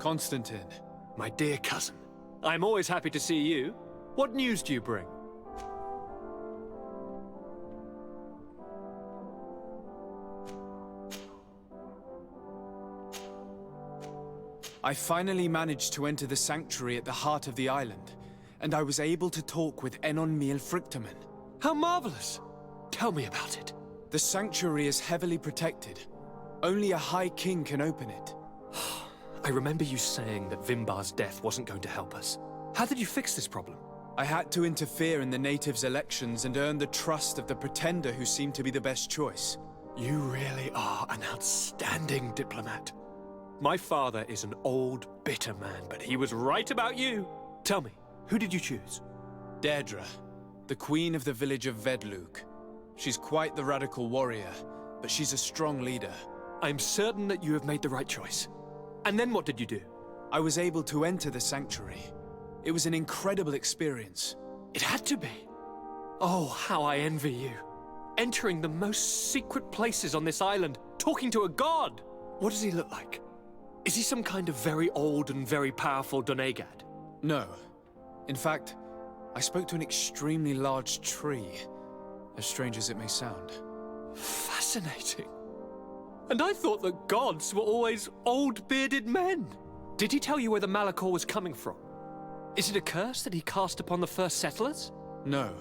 Constantine. My dear cousin, I'm always happy to see you. What news do you bring? I finally managed to enter the sanctuary at the heart of the island, and I was able to talk with Enon Miel Frictamen. How marvelous! Tell me about it. The sanctuary is heavily protected. Only a High King can open it. I remember you saying that Vimbar's death wasn't going to help us. How did you fix this problem? I had to interfere in the natives' elections and earn the trust of the pretender who seemed to be the best choice. You really are an outstanding diplomat. My father is an old, bitter man, but he was right about you. Tell me, who did you choose? Deirdre, the queen of the village of Vedlug. She's quite the radical warrior, but she's a strong leader. I'm certain that you have made the right choice. And then what did you do? I was able to enter the sanctuary. It was an incredible experience. It had to be. Oh, how I envy you. Entering the most secret places on this island, talking to a god. What does he look like? Is he some kind of very old and very powerful Donegad? No. In fact, I spoke to an extremely large tree, as strange as it may sound. Fascinating. And I thought that gods were always old, bearded men. Did he tell you where the Malachor was coming from? Is it a curse that he cast upon the first settlers? No.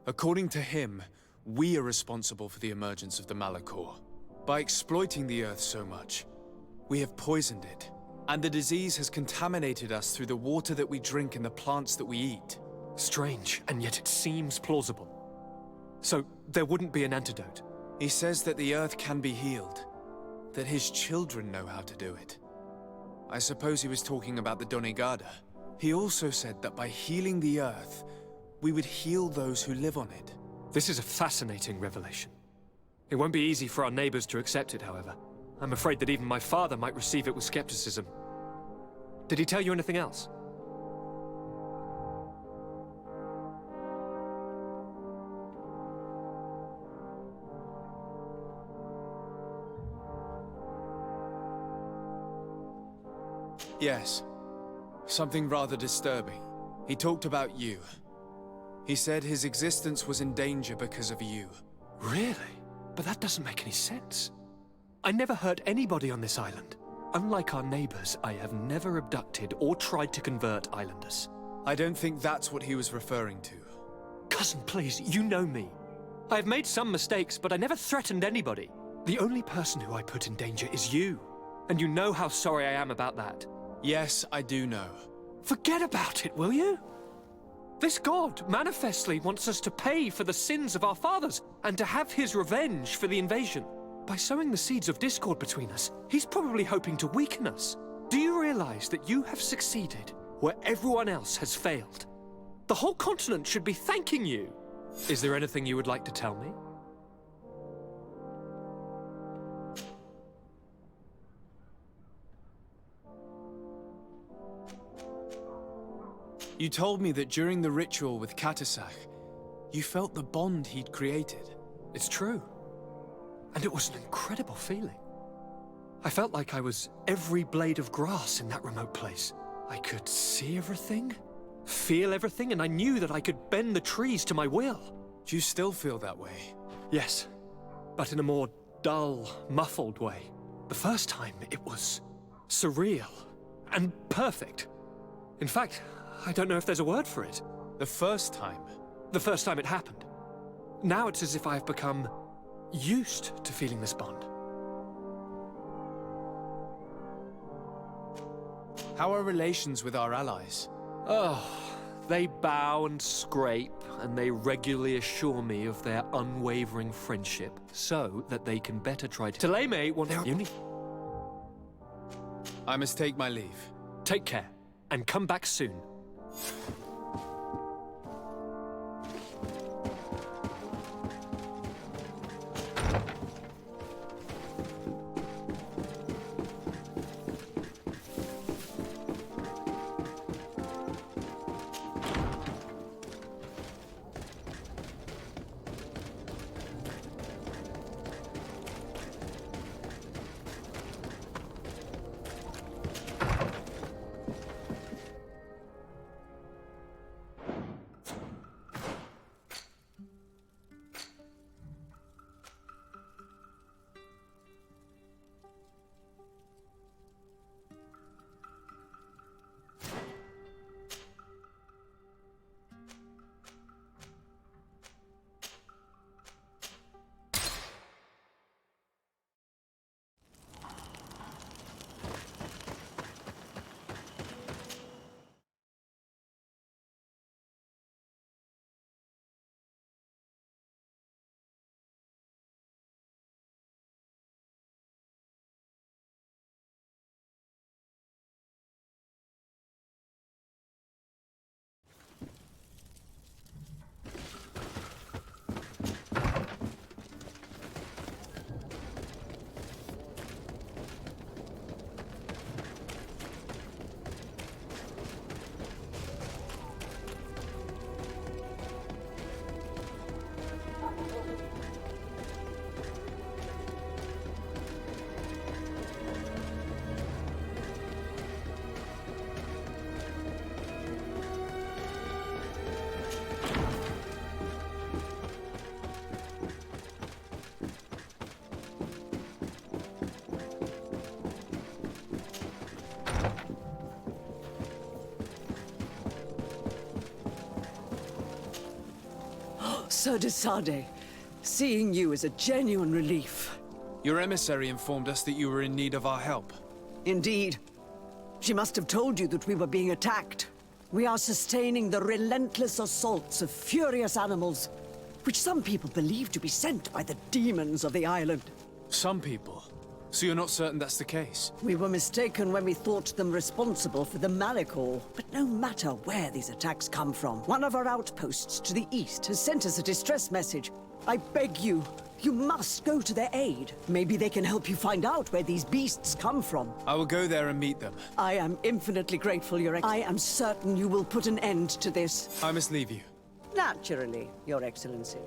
According to him, we are responsible for the emergence of the Malachor. By exploiting the Earth so much, we have poisoned it, and the disease has contaminated us through the water that we drink and the plants that we eat. Strange, and yet it seems plausible. So, there wouldn't be an antidote? He says that the Earth can be healed, that his children know how to do it. I suppose he was talking about the Donegada. He also said that by healing the Earth, we would heal those who live on it. This is a fascinating revelation. It won't be easy for our neighbors to accept it, however. I'm afraid that even my father might receive it with skepticism. Did he tell you anything else? Yes. Something rather disturbing. He talked about you. He said his existence was in danger because of you. Really? But that doesn't make any sense. I never hurt anybody on this island. Unlike our neighbors, I have never abducted or tried to convert islanders. I don't think that's what he was referring to. Cousin, please, you know me. I have made some mistakes, but I never threatened anybody. The only person who I put in danger is you. And you know how sorry I am about that. Yes, I do know. Forget about it, will you? This god manifestly wants us to pay for the sins of our fathers and to have his revenge for the invasion. By sowing the seeds of discord between us, he's probably hoping to weaken us. Do you realize that you have succeeded where everyone else has failed? The whole continent should be thanking you. Is there anything you would like to tell me? You told me that during the ritual with Katasak, you felt the bond he'd created. It's true. And it was an incredible feeling. I felt like I was every blade of grass in that remote place. I could see everything, feel everything, and I knew that I could bend the trees to my will. Do you still feel that way? Yes, but in a more dull, muffled way. The first time, it was surreal and perfect. In fact, I don't know if there's a word for it. The first time? The first time it happened. Now it's as if I've become used to feeling this bond. How are relations with our allies? Oh, they bow and scrape, and they regularly assure me of their unwavering friendship, so that they can better try to Teleme want their uni. I must take my leave. Take care, and come back soon. Sir Desade, seeing you is a genuine relief. Your emissary informed us that you were in need of our help. Indeed. She must have told you that we were being attacked. We are sustaining the relentless assaults of furious animals, which some people believe to be sent by the demons of the island. Some people? So you're not certain that's the case? We were mistaken when we thought them responsible for the Malachor. But no matter where these attacks come from, one of our outposts to the east has sent us a distress message. I beg you, you must go to their aid. Maybe they can help you find out where these beasts come from. I will go there and meet them. I am infinitely grateful, I am certain you will put an end to this. I must leave you. Naturally, Your Excellency.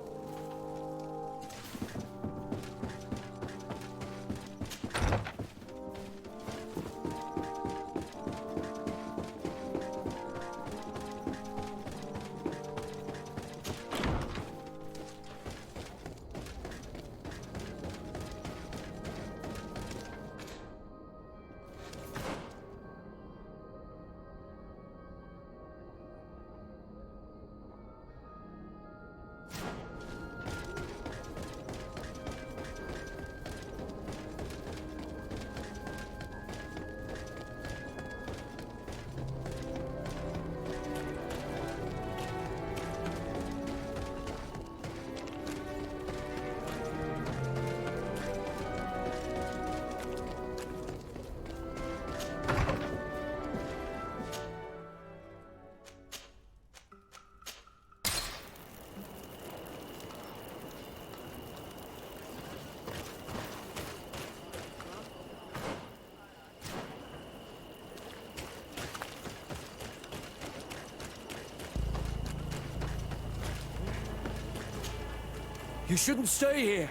You shouldn't stay here.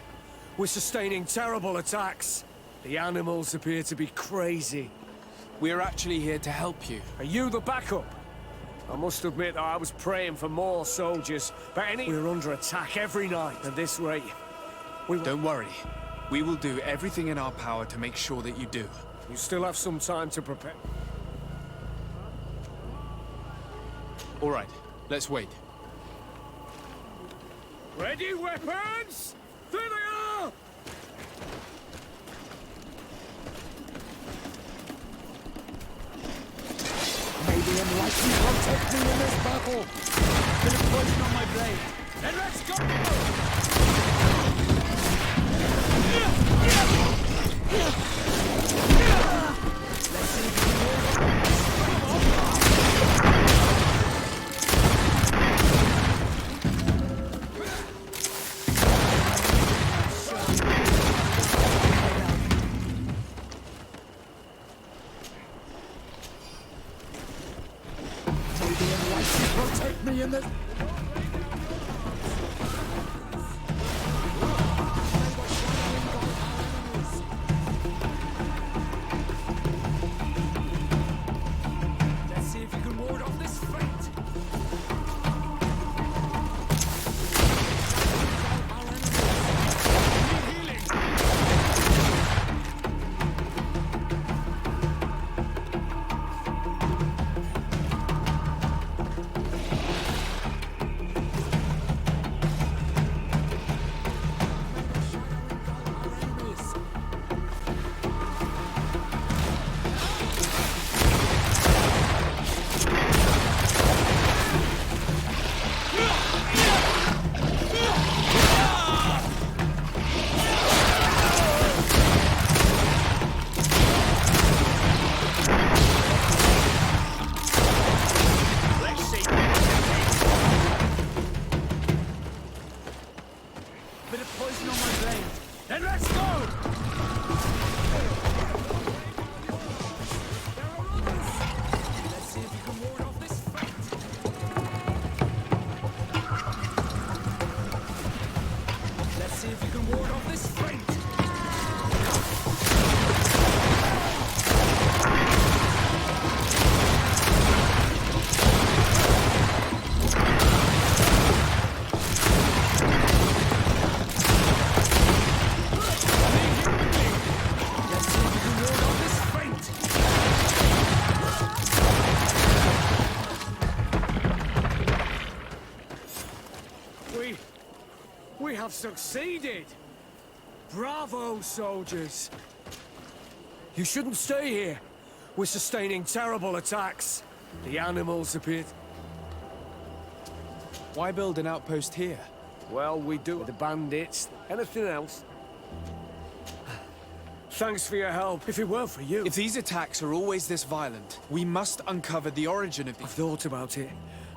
We're sustaining terrible attacks. The animals appear to be crazy. We are actually here to help you. Are you the backup? I must admit that I was praying for more soldiers, but we're under attack every night at this rate. Don't worry. We will do everything in our power to make sure that you do. You still have some time to prepare. All right, let's wait. Ready, weapons? There they are! May the enlightened protect me in this battle. Bit of poison on my blade. Then let's go! May the enlightened protect me in this... We have succeeded! Bravo, soldiers! You shouldn't stay here. We're sustaining terrible attacks. The animals appear... Why build an outpost here? Well, we do with the bandits. Anything else? Thanks for your help. If it weren't for you... If these attacks are always this violent, we must uncover the origin of I've these. thought about it,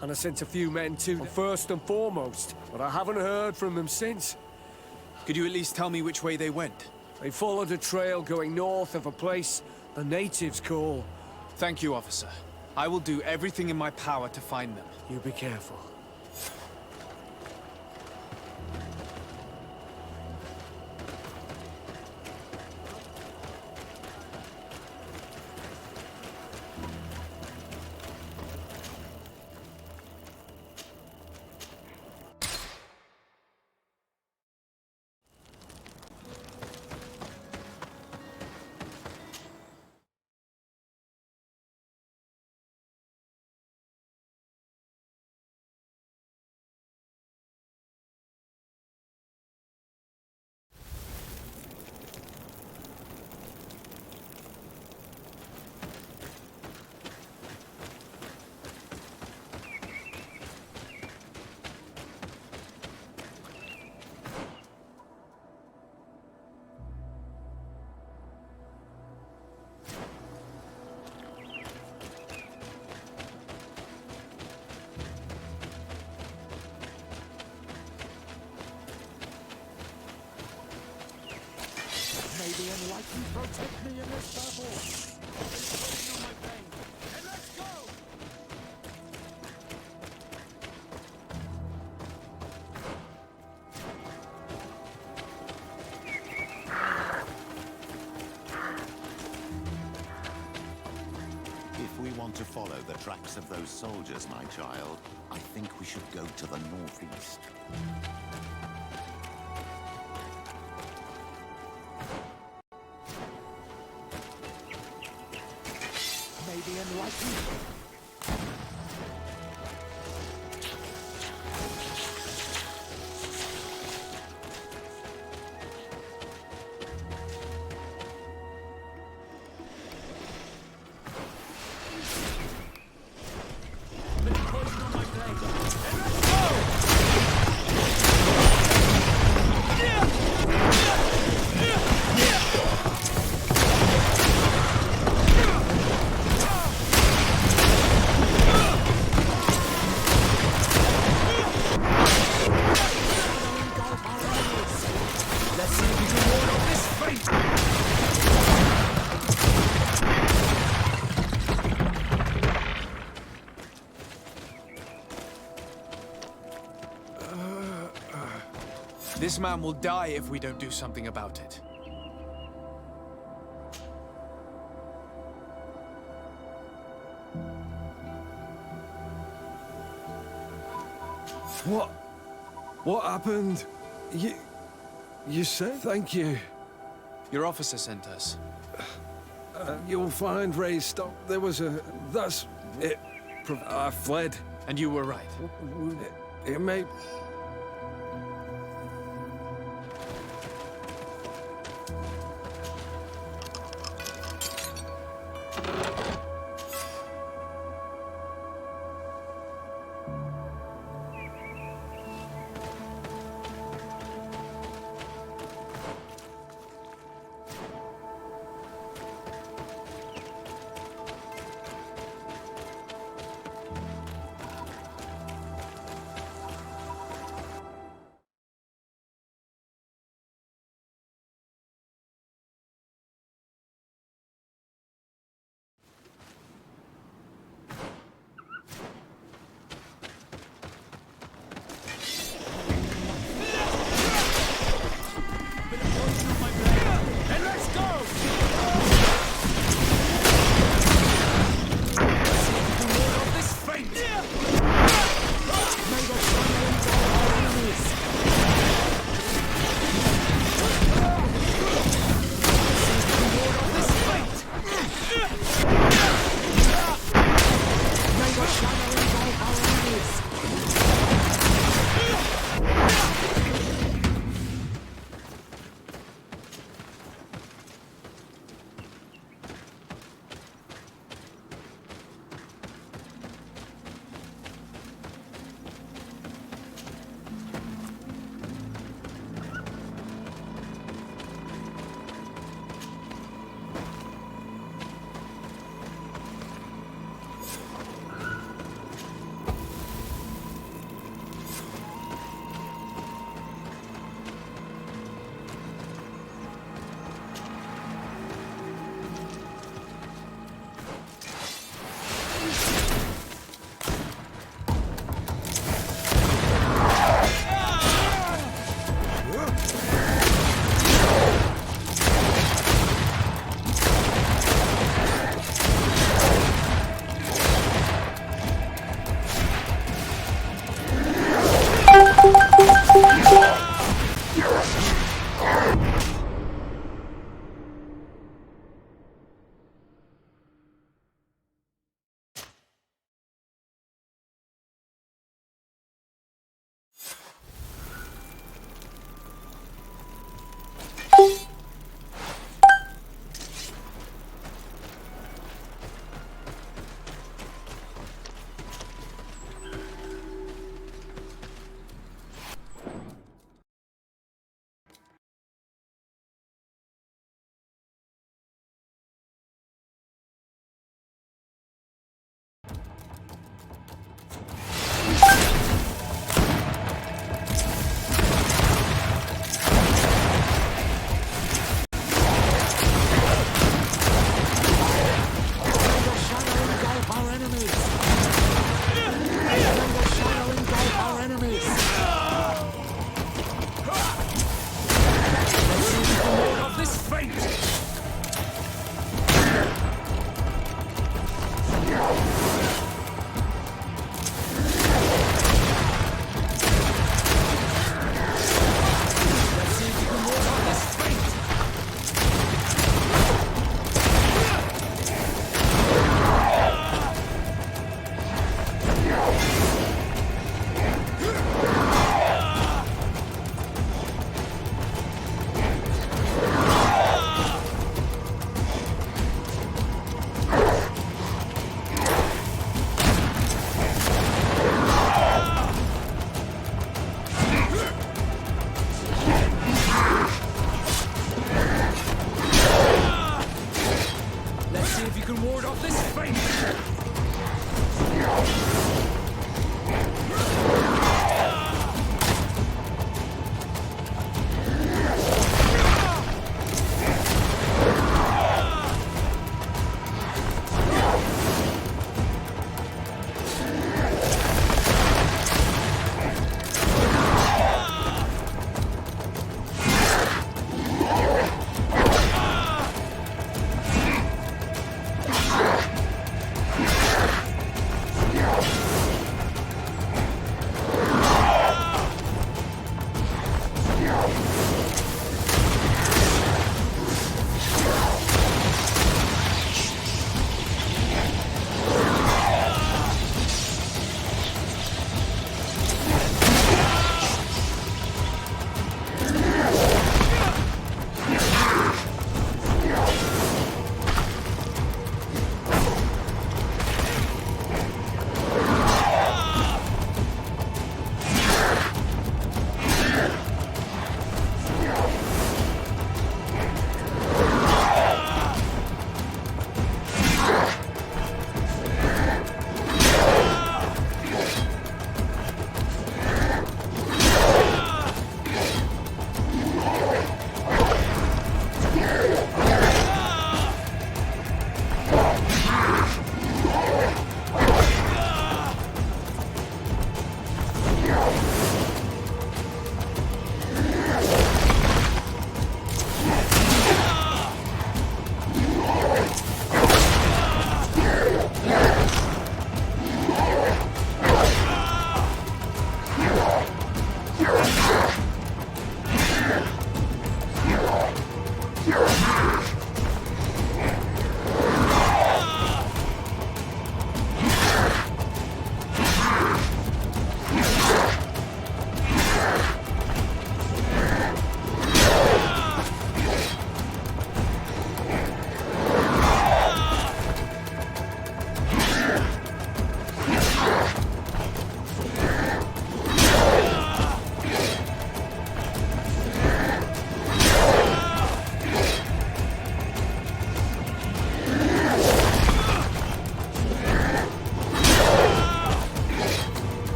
and I sent a few men to them first and foremost, but I haven't heard from them since. Could you at least tell me which way they went? They followed a trail going north of a place the natives call... Thank you, officer. I will do everything in my power to find them. You be careful. May the enlightened protect me in this battle. I've been waiting on my pain. And let's go! If we want to follow the tracks of those soldiers, my child, I think we should go to the northeast. May the enlightened... This man will die if we don't do something about it. What happened? You said thank you. Your officer sent us. You'll find Ray's stock. There was a... That's it. I fled. And you were right. It may...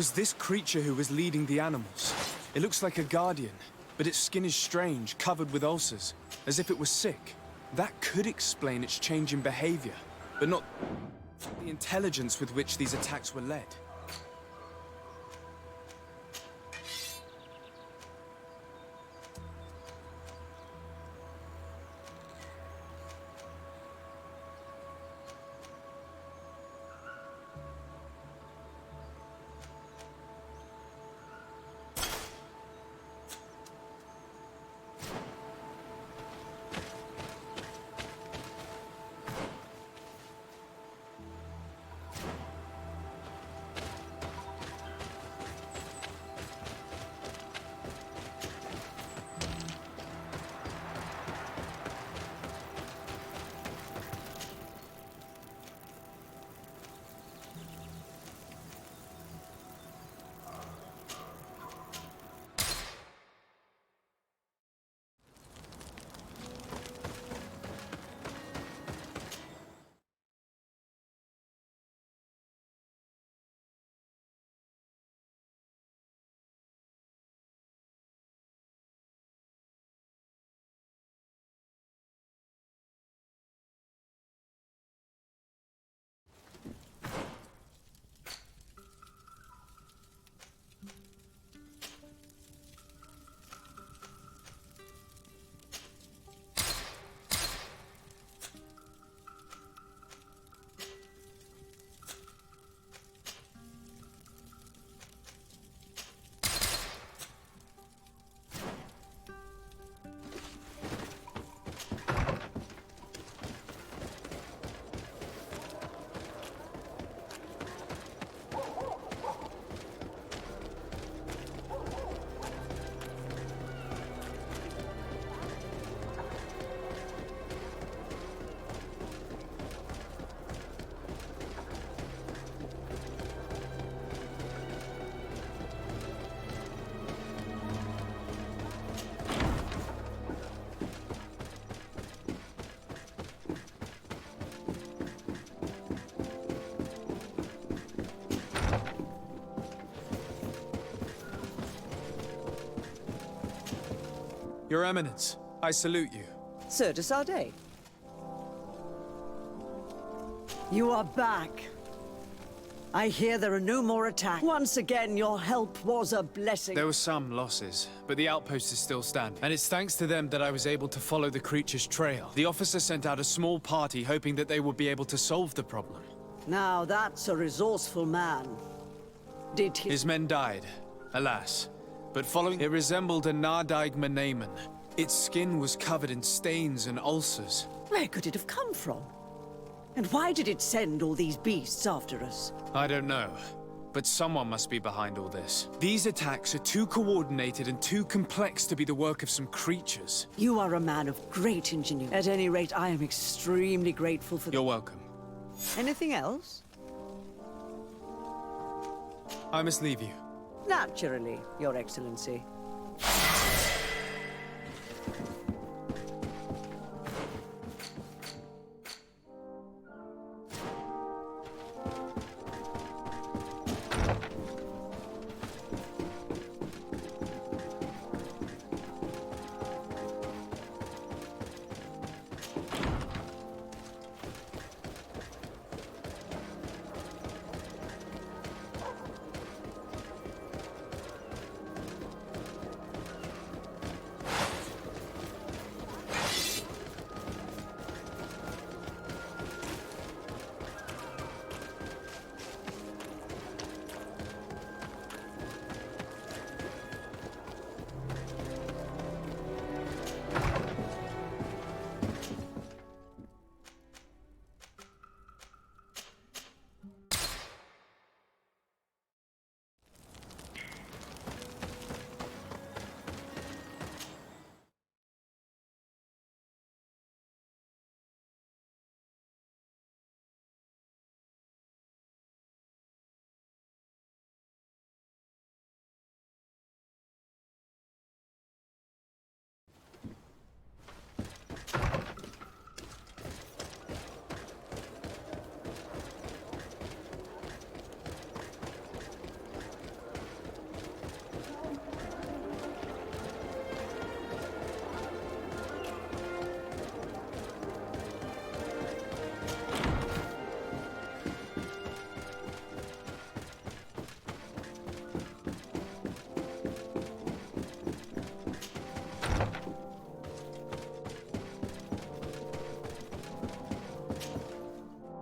was this creature who was leading the animals. It looks like a guardian, but its skin is strange, covered with ulcers, as if it was sick. That could explain its change in behavior, but not the intelligence with which these attacks were led. Your Eminence, I salute you. Sir de Sardet. You are back. I hear there are no more attacks. Once again, your help was a blessing. There were some losses, but the outpost is still standing. And it's thanks to them that I was able to follow the creature's trail. The officer sent out a small party hoping that they would be able to solve the problem. Now that's a resourceful man. Did His men died, alas. But following it resembled a Nardaig Menaemon. Its skin was covered in stains and ulcers. Where could it have come from? And why did it send all these beasts after us? I don't know, but someone must be behind all this. These attacks are too coordinated and too complex to be the work of some creatures. You are a man of great ingenuity. At any rate, I am extremely grateful for... You're welcome. Anything else? I must leave you. Naturally, Your Excellency.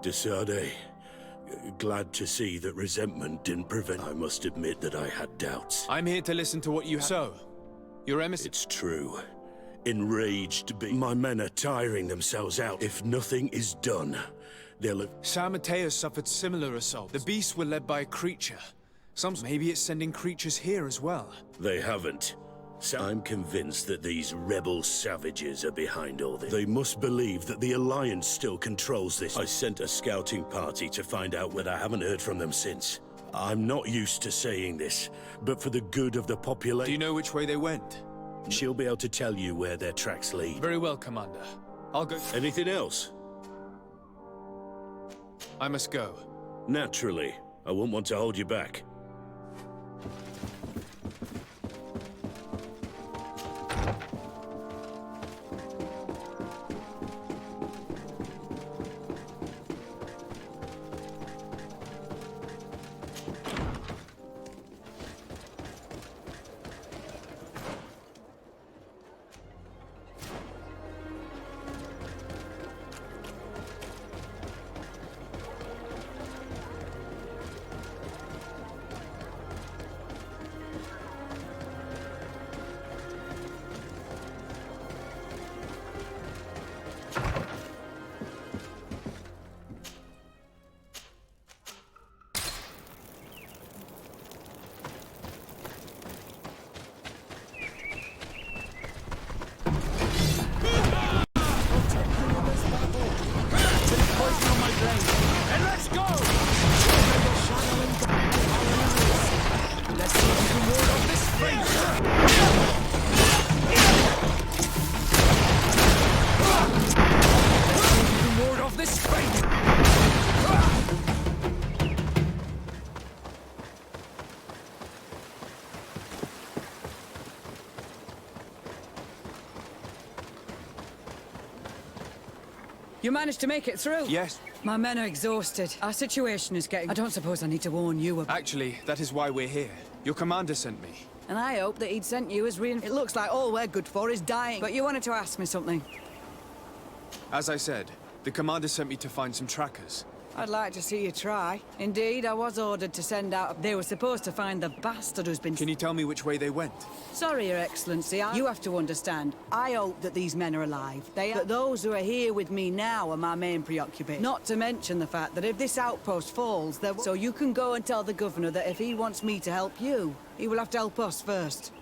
Desade, glad to see that resentment didn't prevent. I must admit that I had doubts. I'm here to listen to what you have. So, your emissary. It's true. Enraged my men are tiring themselves out. If nothing is done, they'll... San Mateo suffered similar assault. The beasts were led by a creature. Maybe it's sending creatures here as well. They haven't. I'm convinced that these rebel savages are behind all this. They must believe that the Alliance still controls this. I sent a scouting party to find out, but I haven't heard from them since. I'm not used to saying this, but for the good of the population... Do you know which way they went? She'll be able to tell you where their tracks lead. Very well, Commander. I'll go... Anything else? I must go. Naturally. I won't want to hold you back. You managed to make it through? Yes. My men are exhausted. Our situation is getting... I don't suppose I need to warn you about... Actually, that is why we're here. Your commander sent me. And I hope that he'd sent you as It looks like all we're good for is dying. But you wanted to ask me something. As I said, the commander sent me to find some trackers. I'd like to see you try. Indeed, I was ordered to send out... They were supposed to find the bastard who's been... Can you tell me which way they went? Sorry, Your Excellency. You have to understand. I hope that these men are alive. That those who are here with me now are my main preoccupation. Not to mention the fact that if this outpost falls, there... So you can go and tell the governor that if he wants me to help you, he will have to help us first.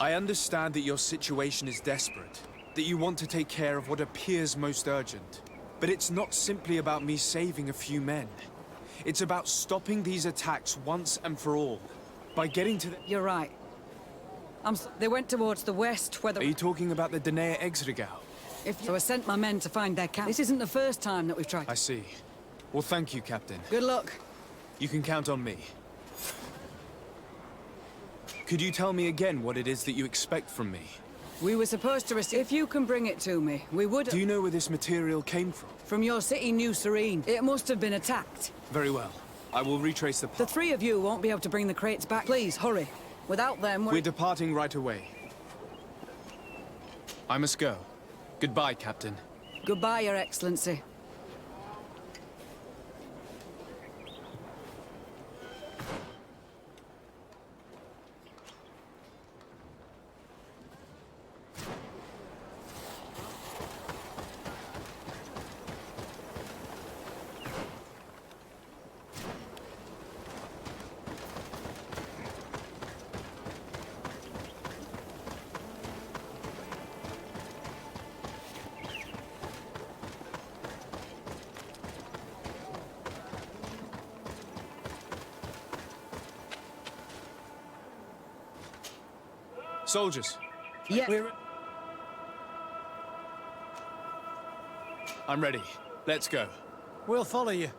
I understand that your situation is desperate. That you want to take care of what appears most urgent. But it's not simply about me saving a few men. It's about stopping these attacks once and for all. By getting to the... You're right. They went towards the west, where the... Are you talking about the Danea Exregao? So I sent my men to find their camp. This isn't the first time that we've tried. I see. Well, thank you, Captain. Good luck. You can count on me. Could you tell me again what it is that you expect from me? We were supposed to receive... If you can bring it to me, we would... Do you know where this material came from? From your city, New Serene. It must have been attacked. Very well. I will retrace the path. The three of you won't be able to bring the crates back. Please, hurry. Without them, We're departing right away. I must go. Goodbye, Captain. Goodbye, Your Excellency. Soldiers. Yeah. I'm ready. Let's go. We'll follow you.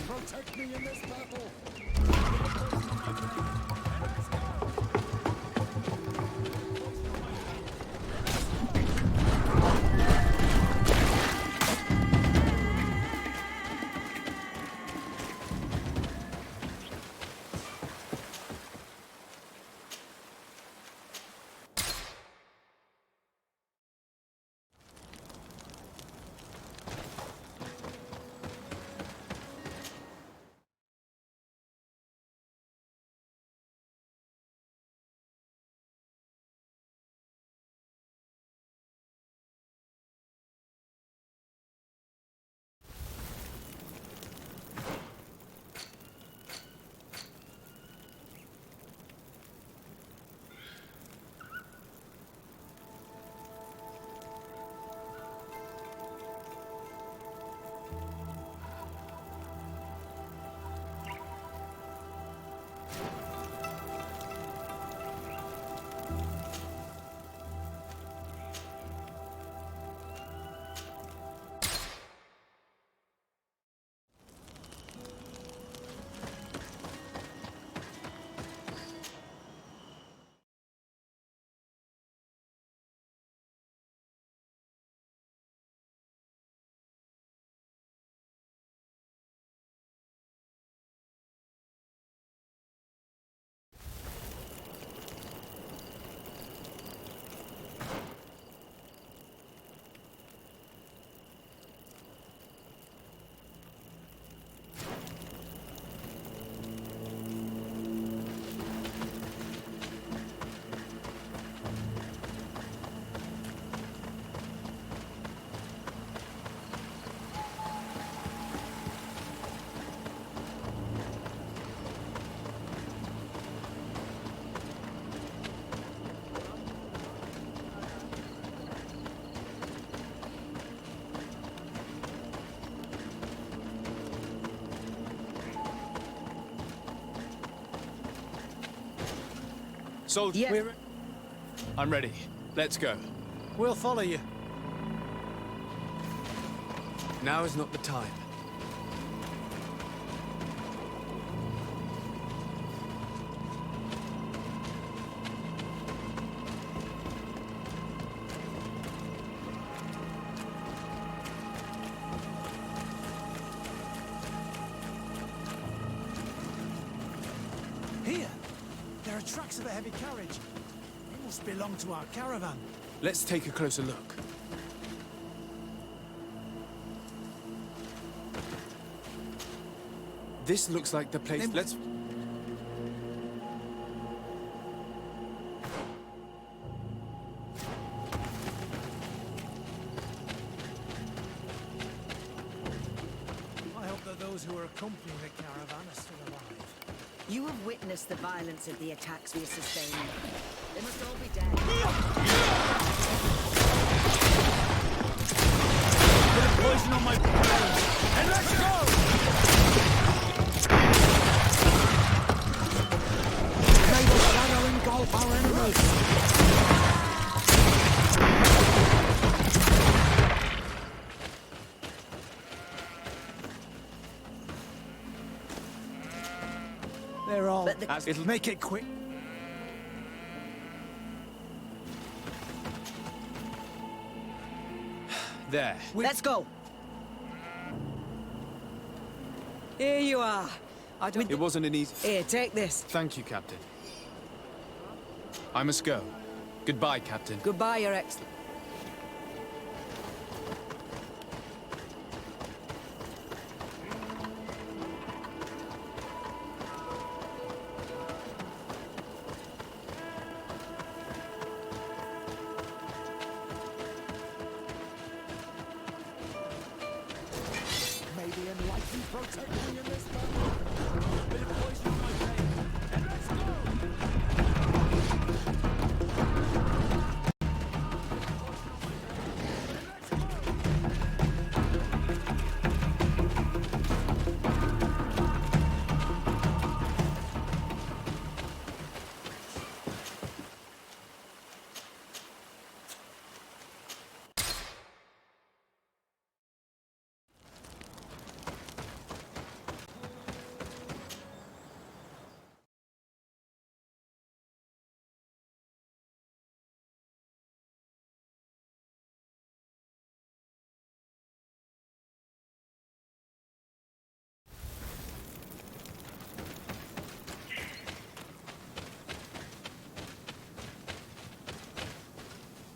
Protect me in this battle! soldiers... Yes. I'm ready. Let's go. We'll follow you. Now is not the time. Here! There are tracks of a heavy carriage. They must belong to our caravan. Let's take a closer look. This looks like the place... Let's... I hope that those who are accompanying the caravan are still alive. You have witnessed the violence of the attacks we are sustaining. They must all be dead. Put a poison on my brain, and let's go! May the shadow engulf our enemies! They're all... But the- It'll Make it quick. There. Let's go. Here you are. I don't... It wasn't an easy... Here, take this. Thank you, Captain. I must go. Goodbye, Captain. Goodbye, Your Excellency. May the enlightened protect me in this battle. Bit of poison on my brain, and let's go!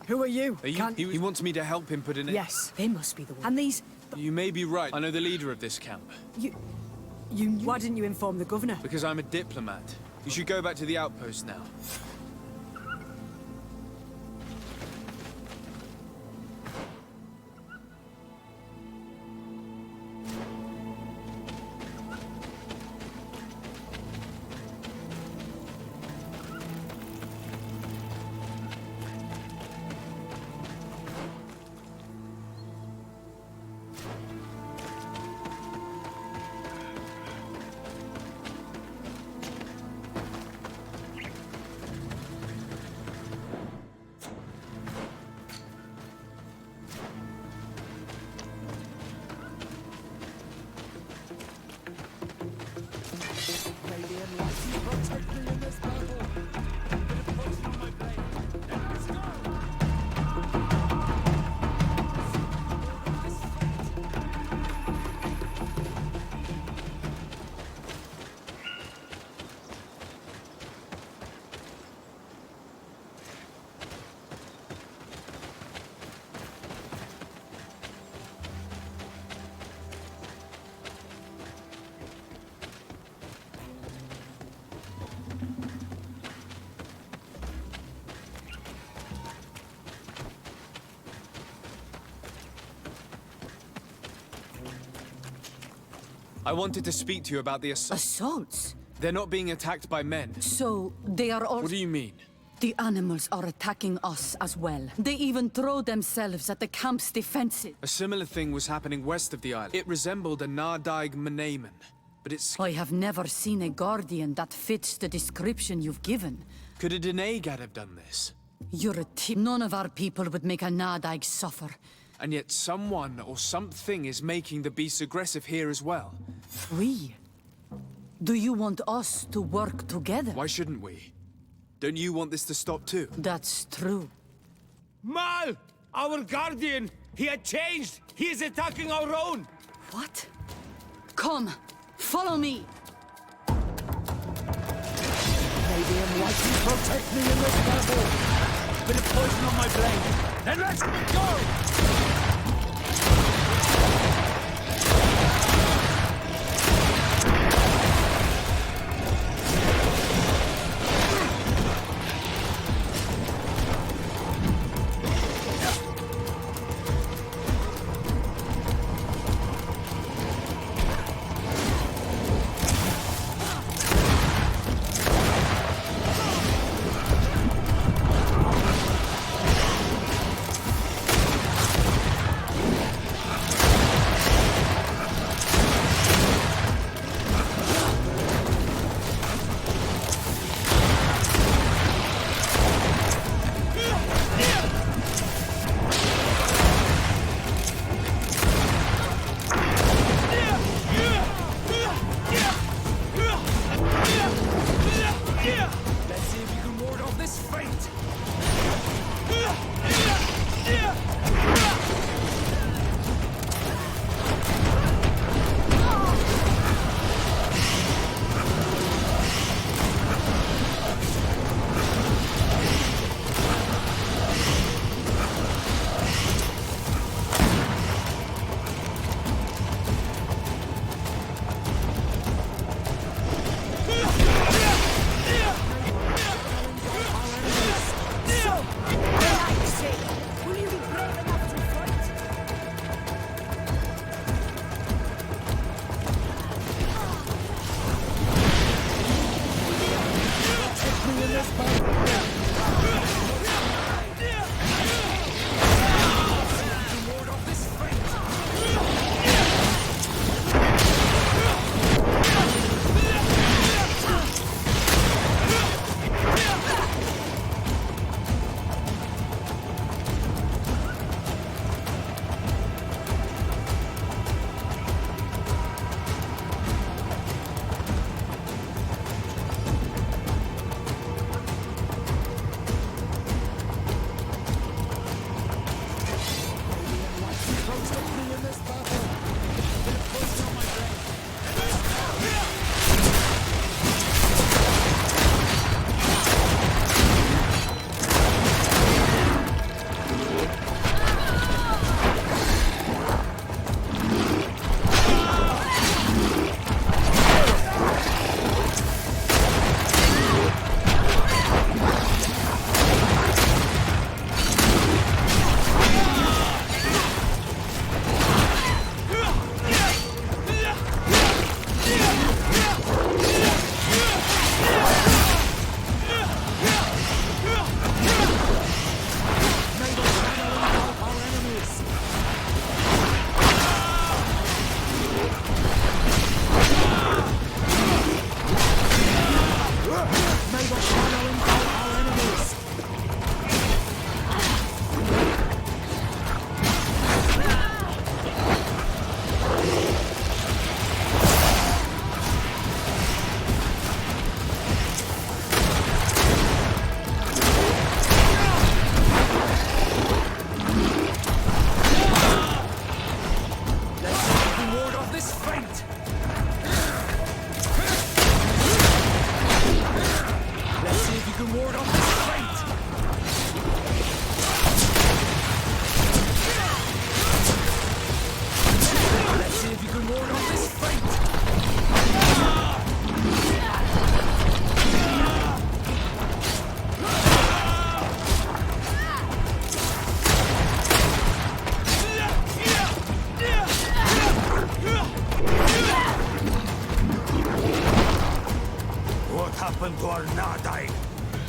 Who are you? Are you he wants me to help him put in it. Yes, they must be the ones. And these... You may be right. I know the leader of this camp. You knew... Why didn't you inform the governor? Because I'm a diplomat. You should go back to the outpost now. May the enlightened protect me in this battle. Bit of poison on my brain, and let's go! I wanted to speak to you about the assault. Assaults? They're not being attacked by men. So they are all... What do you mean? The animals are attacking us as well. They even throw themselves at the camp's defenses. A similar thing was happening west of the island. It resembled a Nardaig Mnemen. but it's... I have never seen a guardian that fits the description you've given. Could a Denegad have done this? You're a tip. None of our people would make a Nadaig suffer. And yet someone or something is making the beasts aggressive here as well. We? Do you want us to work together? Why shouldn't we? Don't you want this to stop too? That's true. Mal! Our guardian! He had changed! He is attacking our own! What? Come, follow me. May the Enlightened protect me in this battle! Bit of poison on my blade. Then let's go!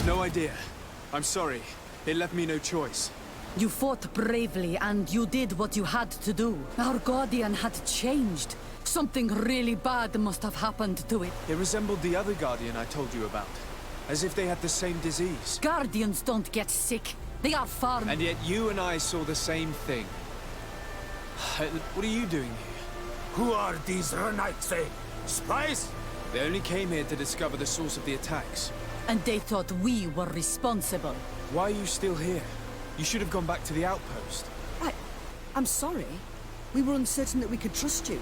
No idea. I'm sorry. It left me no choice. You fought bravely, and you did what you had to do. Our Guardian had changed. Something really bad must have happened to it. It resembled the other Guardian I told you about. As if they had the same disease. Guardians don't get sick. They are farm. And yet you and I saw the same thing. What are you doing here? Who are these Renaitse? Spies? They only came here to discover the source of the attacks. And they thought we were responsible. Why are you still here? You should have gone back to the outpost. I'm sorry. We were uncertain that we could trust you.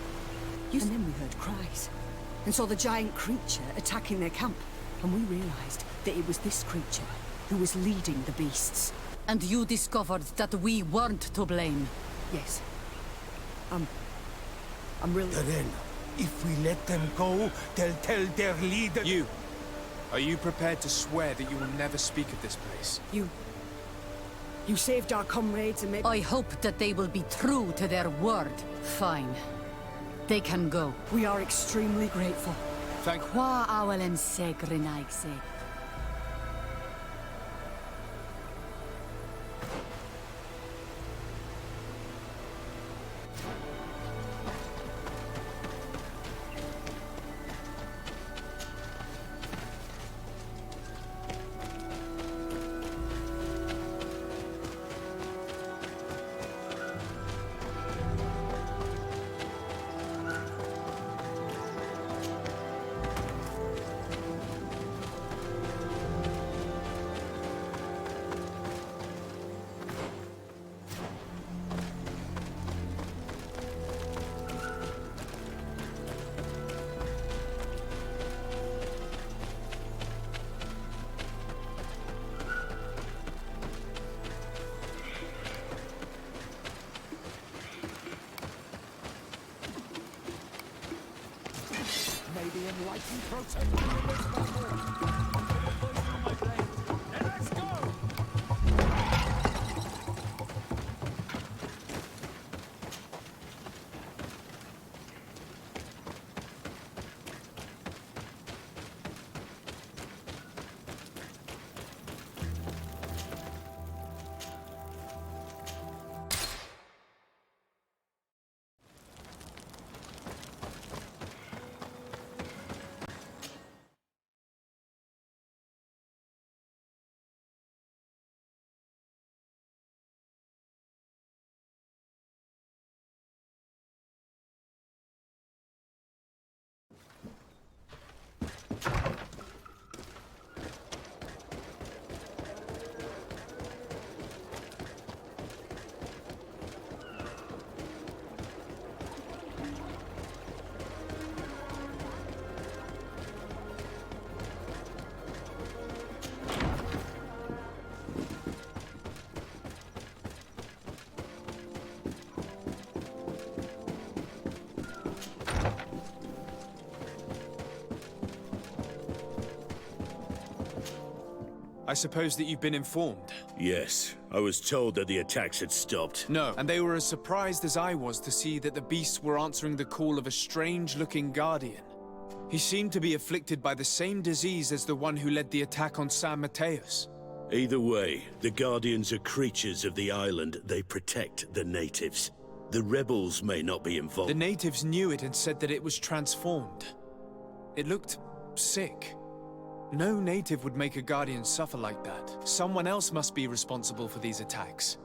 And then we heard cries, and saw the giant creature attacking their camp. And we realized that it was this creature who was leading the beasts. And you discovered that we weren't to blame. Yes. I'm really... Then, if we let them go, they'll tell their leader... You! Are you prepared to swear that you will never speak of this place? You saved our comrades and maybe... I hope that they will be true to their word. Fine. They can go. We are extremely grateful. Thank... Qua awelen segrenaigse. May the enlightened protect me in this battle. Poison on my blade. And let's go! I suppose that you've been informed. Yes, I was told that the attacks had stopped. No, and they were as surprised as I was to see that the beasts were answering the call of a strange-looking guardian. He seemed to be afflicted by the same disease as the one who led the attack on San Mateus. Either way, the Guardians are creatures of the island. They protect the natives. The rebels may not be involved. The natives knew it and said that it was transformed. It looked sick. No native would make a Guardian suffer like that. Someone else must be responsible for these attacks.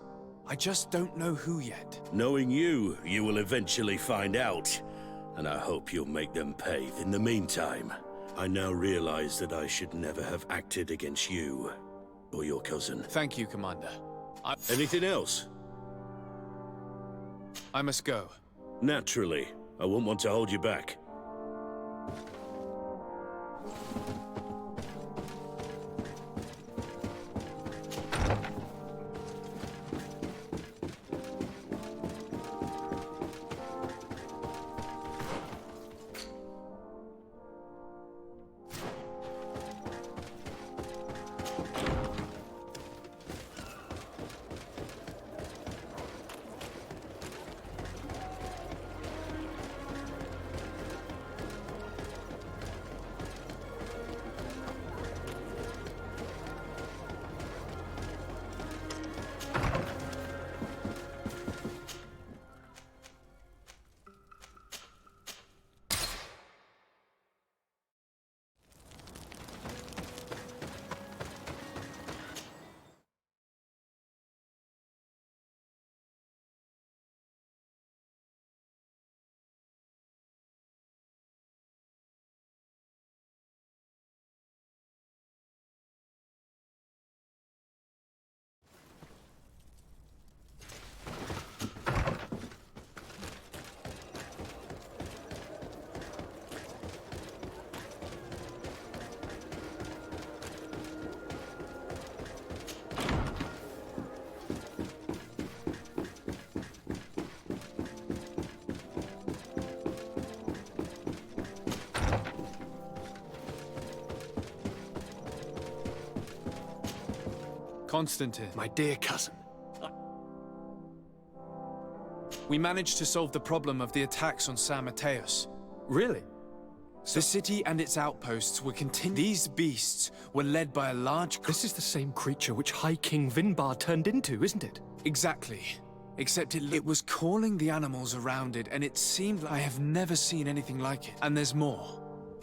I just don't know who yet. Knowing you, you will eventually find out. And I hope you'll make them pay. In the meantime, I now realize that I should never have acted against you or your cousin. Thank you, Commander. Anything else? I must go. Naturally. I won't want to hold you back. Constantine. My dear cousin. We managed to solve the problem of the attacks on San Mateus. Really? The city and its outposts were These beasts were led by a large... This is the same creature which High King Vinbar turned into, isn't it? Exactly. Except it was calling the animals around it, and it seemed like I have never seen anything like it. And there's more.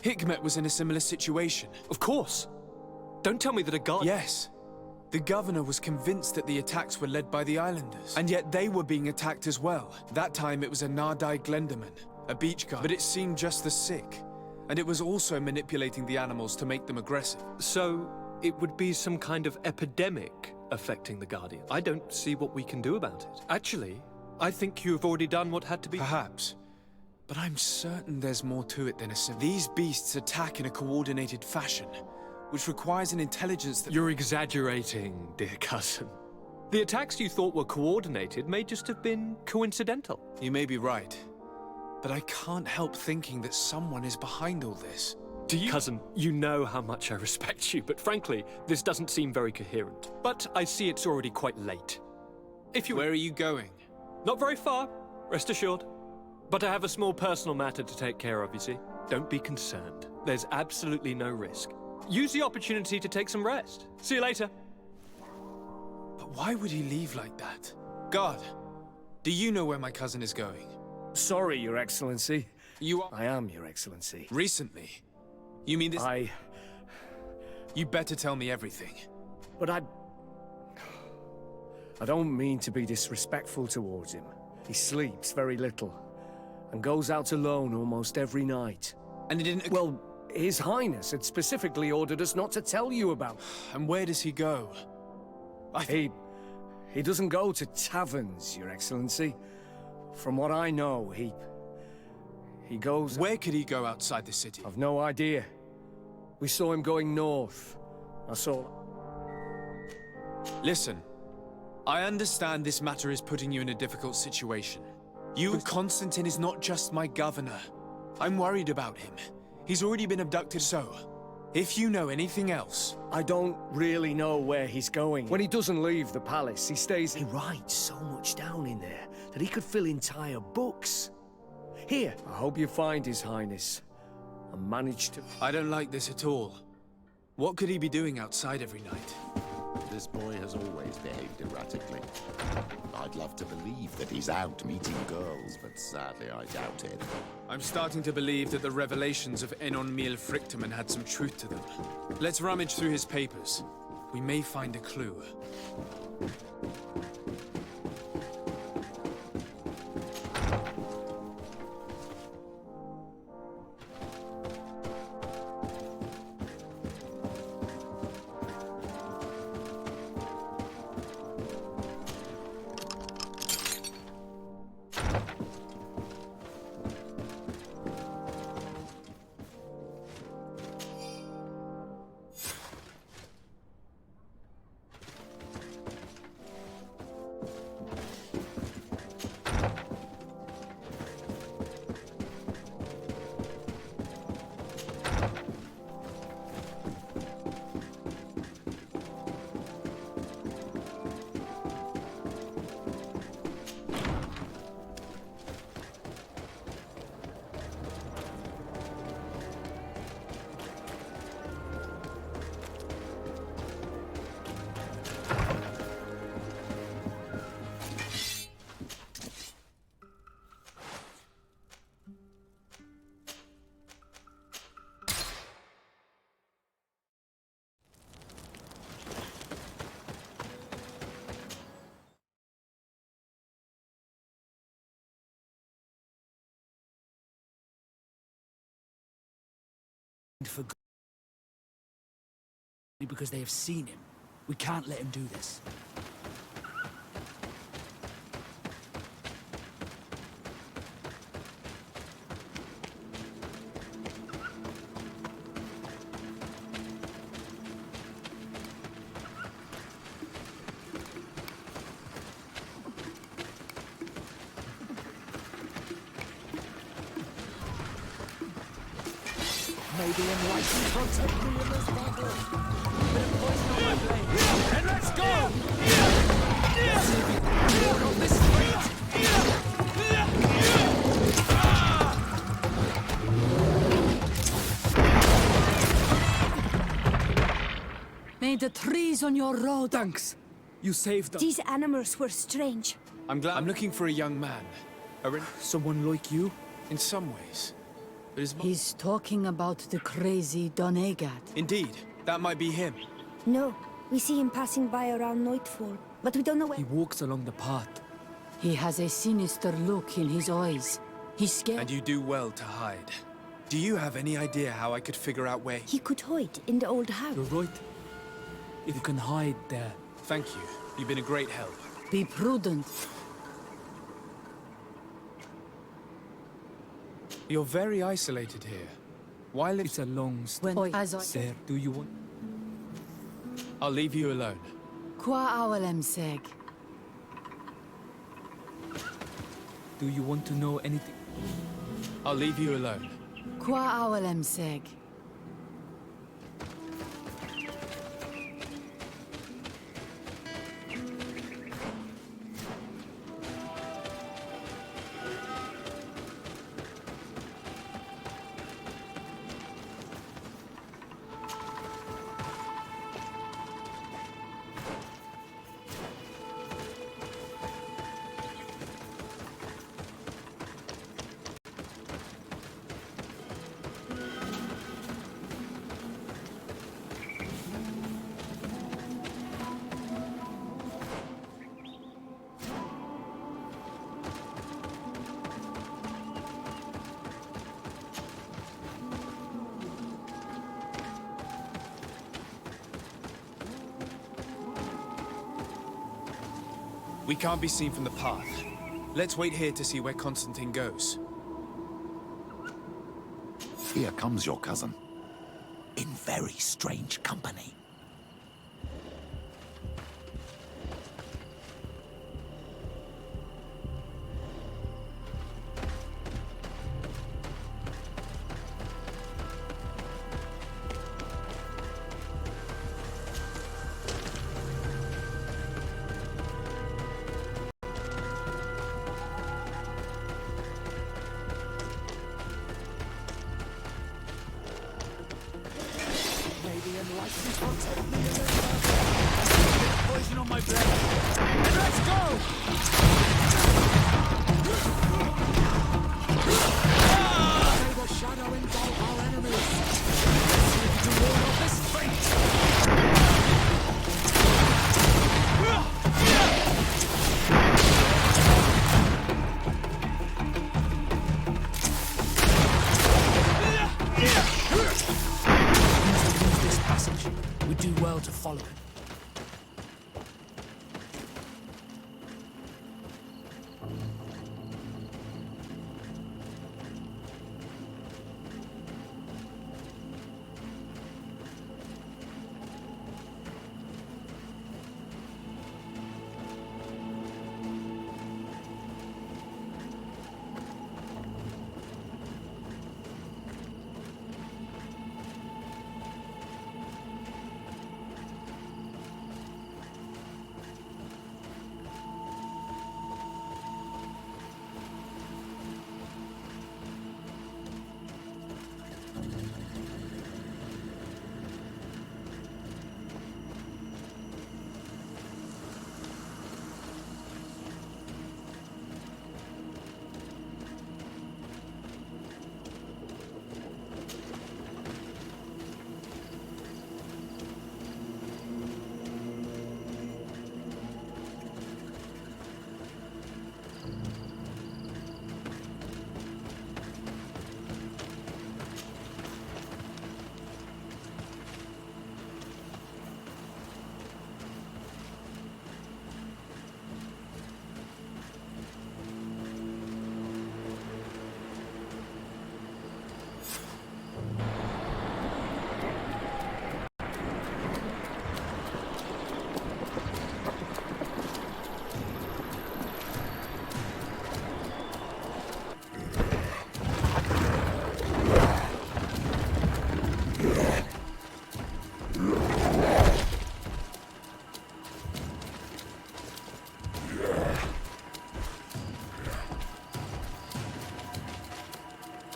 Hikmet was in a similar situation. Of course. Don't tell me that a god... Yes. The governor was convinced that the attacks were led by the islanders. And yet they were being attacked as well. That time it was a Nardai Glenderman, a beach guard. But it seemed just as sick. And it was also manipulating the animals to make them aggressive. So, it would be some kind of epidemic affecting the Guardian. I don't see what we can do about it. Actually, I think you've already done what had to be... Perhaps. But I'm certain there's more to it than a simple... These beasts attack in a coordinated fashion, which requires an intelligence that... You're exaggerating, dear cousin. The attacks you thought were coordinated may just have been coincidental. You may be right. But I can't help thinking that someone is behind all this. Do you... Cousin, you know how much I respect you, but frankly, this doesn't seem very coherent. But I see it's already quite late. If you... Where are you going? Not very far, rest assured. But I have a small personal matter to take care of, you see. Don't be concerned. There's absolutely no risk. Use the opportunity to take some rest. See you later. But why would he leave like that? Guard, do you know where my cousin is going? Sorry, Your Excellency. You are... I am, Your Excellency. Recently? You mean this... I... You better tell me everything. But I don't mean to be disrespectful towards him. He sleeps very little, and goes out alone almost every night. And it didn't... Well, His Highness had specifically ordered us not to tell you about. And where does he go? He doesn't go to taverns, Your Excellency. From what I know, he goes... Where could he go outside the city? I've no idea. We saw him going north. I saw... Listen, I understand this matter is putting you in a difficult situation. But Constantine is not just my governor. I'm worried about him. He's already been abducted, so... If you know anything else... I don't really know where he's going. When he doesn't leave the palace, he stays... He writes so much down in there that he could fill entire books. Here, I hope you find His Highness and manage to... I don't like this at all. What could he be doing outside every night? This boy has always behaved erratically. I'd love to believe that he's out meeting girls, but sadly I doubt it. I'm starting to believe that the revelations of Enon Miel Frichtemann had some truth to them. Let's rummage through his papers. We may find a clue. For good. Because they have seen him. We can't let him do this. May the enlightened protect me in this battle. Bit of poison on my blade. And let's go! May the trees on your road... Thanks. You saved us. These animals were strange. I'm glad. I'm looking for a young man. Someone like you? In some ways. But his He's talking about the crazy Donegat. Indeed, that might be him. No, we see him passing by around nightfall, but we don't know where. He walks along the path. He has a sinister look in his eyes. He's scared. And you do well to hide. Do you have any idea how I could figure out where He could hide in the old house. You're right. If you can hide there. Thank you. You've been a great help. Be prudent. You're very isolated here. Why live... It's a long story. When, as I... Sir, do you want? I'll leave you alone. Qua awalem seg. Do you want to know anything? I'll leave you alone. Qua awalem seg. We can't be seen from the path. Let's wait here to see where Constantine goes. Here comes your cousin. In very strange company. Poison on my blade. And let's go! May the shadow engulf our enemies. To ward off this fate. This passage. We do well to follow it.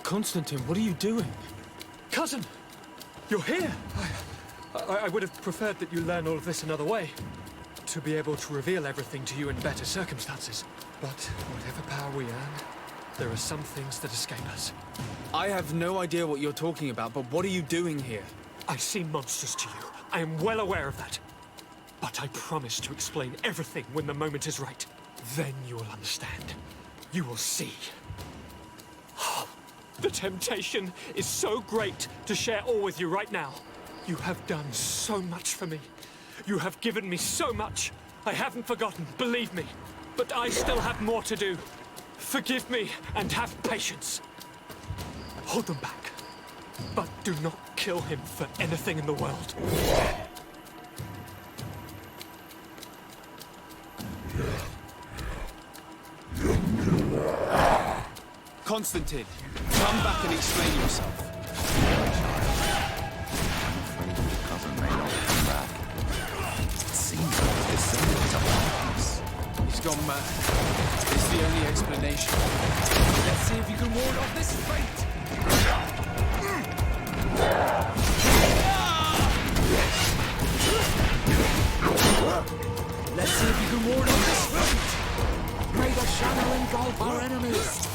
Constantine, what are you doing? Cousin! You're here! I would have preferred that you learn all of this another way. To be able to reveal everything to you in better circumstances. But whatever power we earn, there are some things that escape us. I have no idea what you're talking about, but what are you doing here? I seem monstrous to you. I am well aware of that. But I promise to explain everything when the moment is right. Then you will understand. You will see. The temptation is so great to share all with you right now. You have done so much for me. You have given me so much. I haven't forgotten, believe me. But I still have more to do. Forgive me and have patience. Hold them back. But do not kill him for anything in the world. Constantine, come back and explain yourself. Your cousin may not come back. It seems like he's descended to madness. He's gone mad. It's the only explanation. Let's see if you can ward off this fate! Let's see if you can ward off this fate! May the shadow engulf our enemies!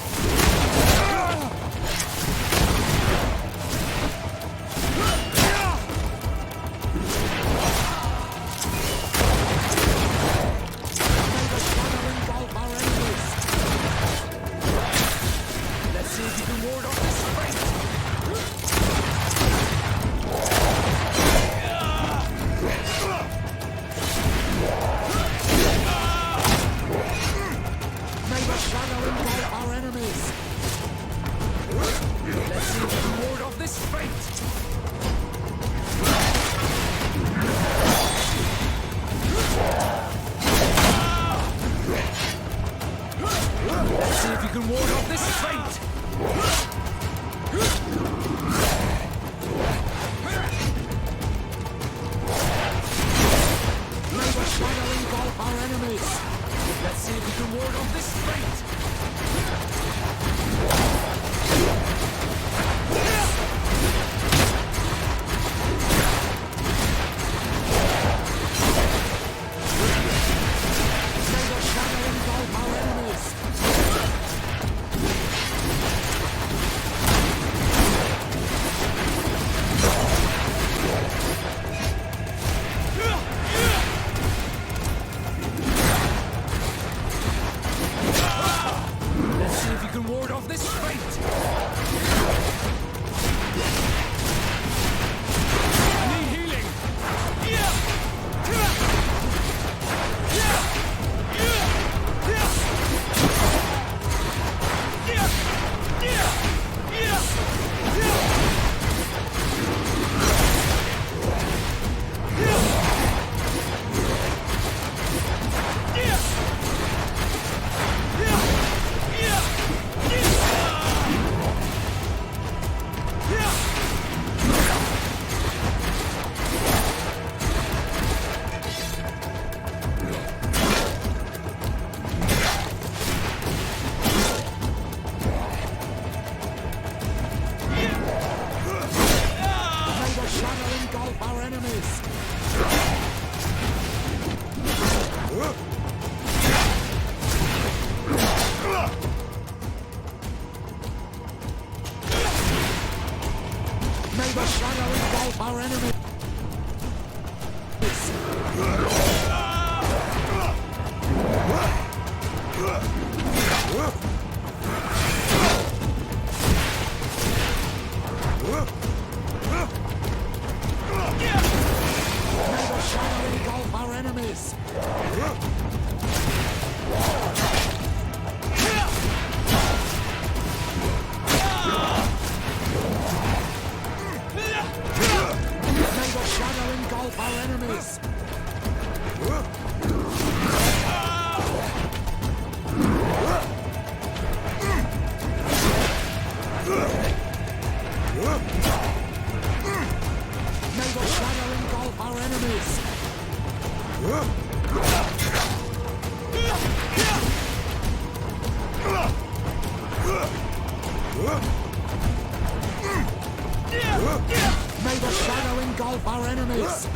May the shadow engulf our enemies!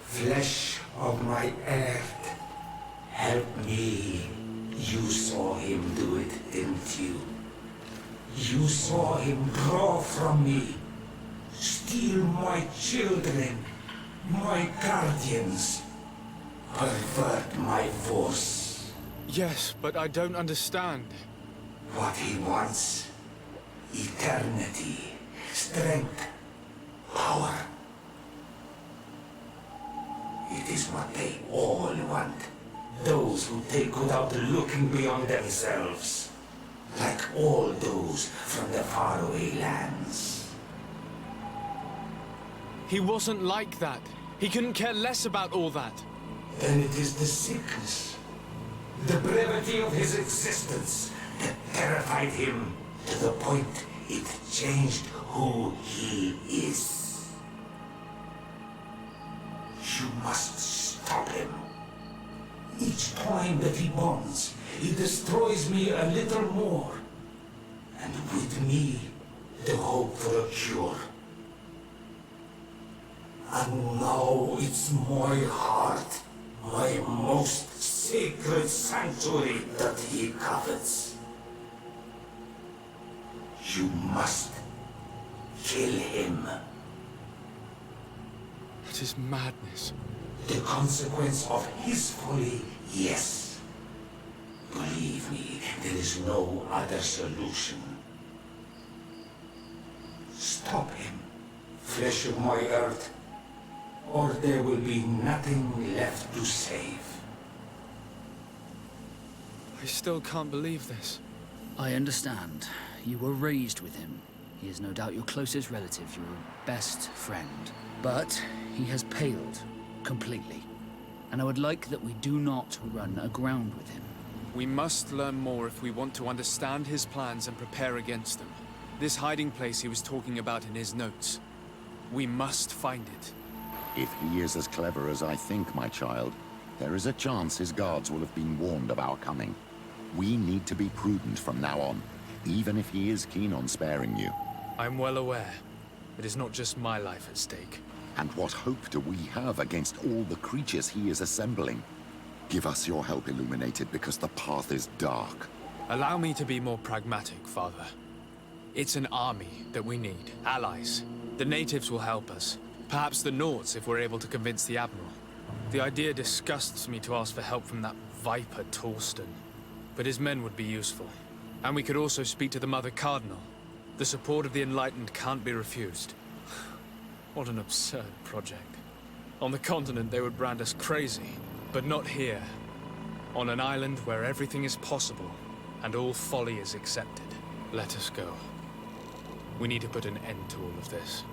Flesh of my earth, help me. You saw him do it, didn't you? You saw him draw from me, steal my children, my guardians, pervert my force. Yes, but I don't understand. What he wants, eternity, strength, power. It is what they all want. Those who take without looking beyond themselves. Like all those from the faraway lands. He wasn't like that. He couldn't care less about all that. Then it is the sickness, the brevity of his existence that terrified him to the point it changed who he is. You must stop him. Each time that he bonds, he destroys me a little more. And with me, the hope for a cure. And now it's my heart, my most sacred sanctuary that he covets. You must kill him. It is madness. The consequence of his folly, yes. Believe me, there is no other solution. Stop him, flesh of my earth, or there will be nothing left to save. I still can't believe this. I understand. You were raised with him. He is no doubt your closest relative, your best friend. But he has paled completely. And I would like that we do not run aground with him. We must learn more if we want to understand his plans and prepare against them. This hiding place he was talking about in his notes. We must find it. If he is as clever as I think, my child, there is a chance his guards will have been warned of our coming. We need to be prudent from now on, even if he is keen on sparing you. I'm well aware. It is not just my life at stake. And what hope do we have against all the creatures he is assembling? Give us your help, Illuminated, because the path is dark. Allow me to be more pragmatic, Father. It's an army that we need, allies. The natives will help us. Perhaps the Nords, if we're able to convince the Admiral. The idea disgusts me to ask for help from that viper Torsten. But his men would be useful. And we could also speak to the Mother Cardinal. The support of the Enlightened can't be refused. What an absurd project. On the continent, they would brand us crazy. But not here. On an island where everything is possible, and all folly is accepted. Let us go. We need to put an end to all of this.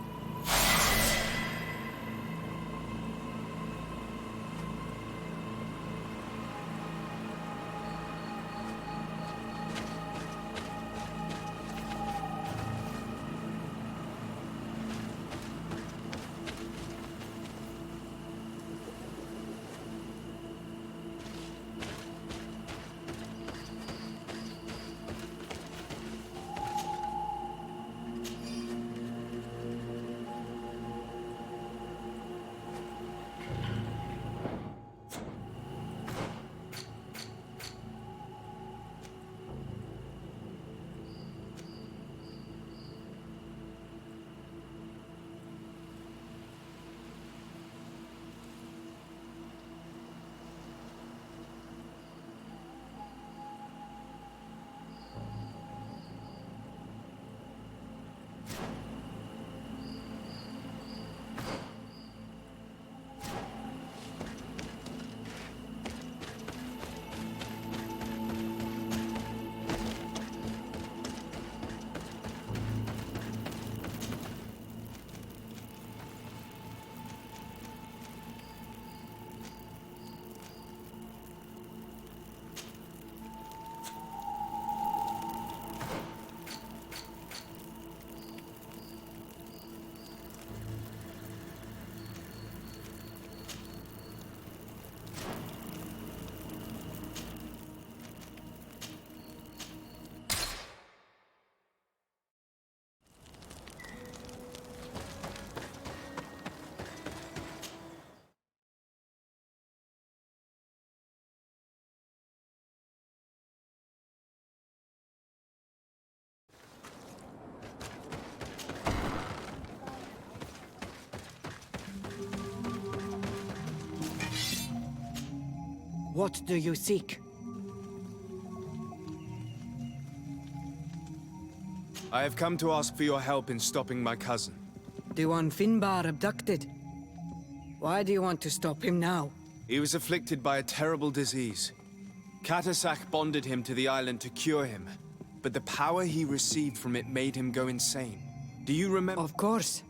What do you seek? I have come to ask for your help in stopping my cousin. The one Finbar abducted. Why do you want to stop him now? He was afflicted by a terrible disease. Katasak bonded him to the island to cure him, but the power he received from it made him go insane. Do you remember? Of course.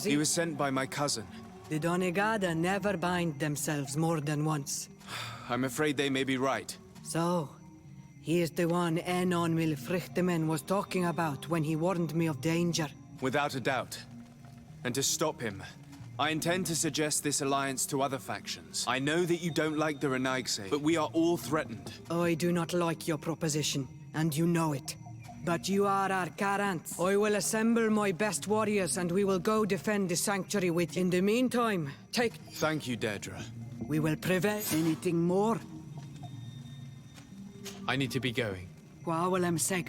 He was sent by my cousin. The Donegada never bind themselves more than once. I'm afraid they may be right. So, he is the one Enon Milfrichtemen was talking about when he warned me of danger. Without a doubt. And to stop him, I intend to suggest this alliance to other factions. I know that you don't like the Renaigse, but we are all threatened. I do not like your proposition, and you know it. But you are our Karants. I will assemble my best warriors and we will go defend the sanctuary with you. In the meantime, Thank you, Deirdre. We will prevent anything more. I need to be going. Gwawalem seg.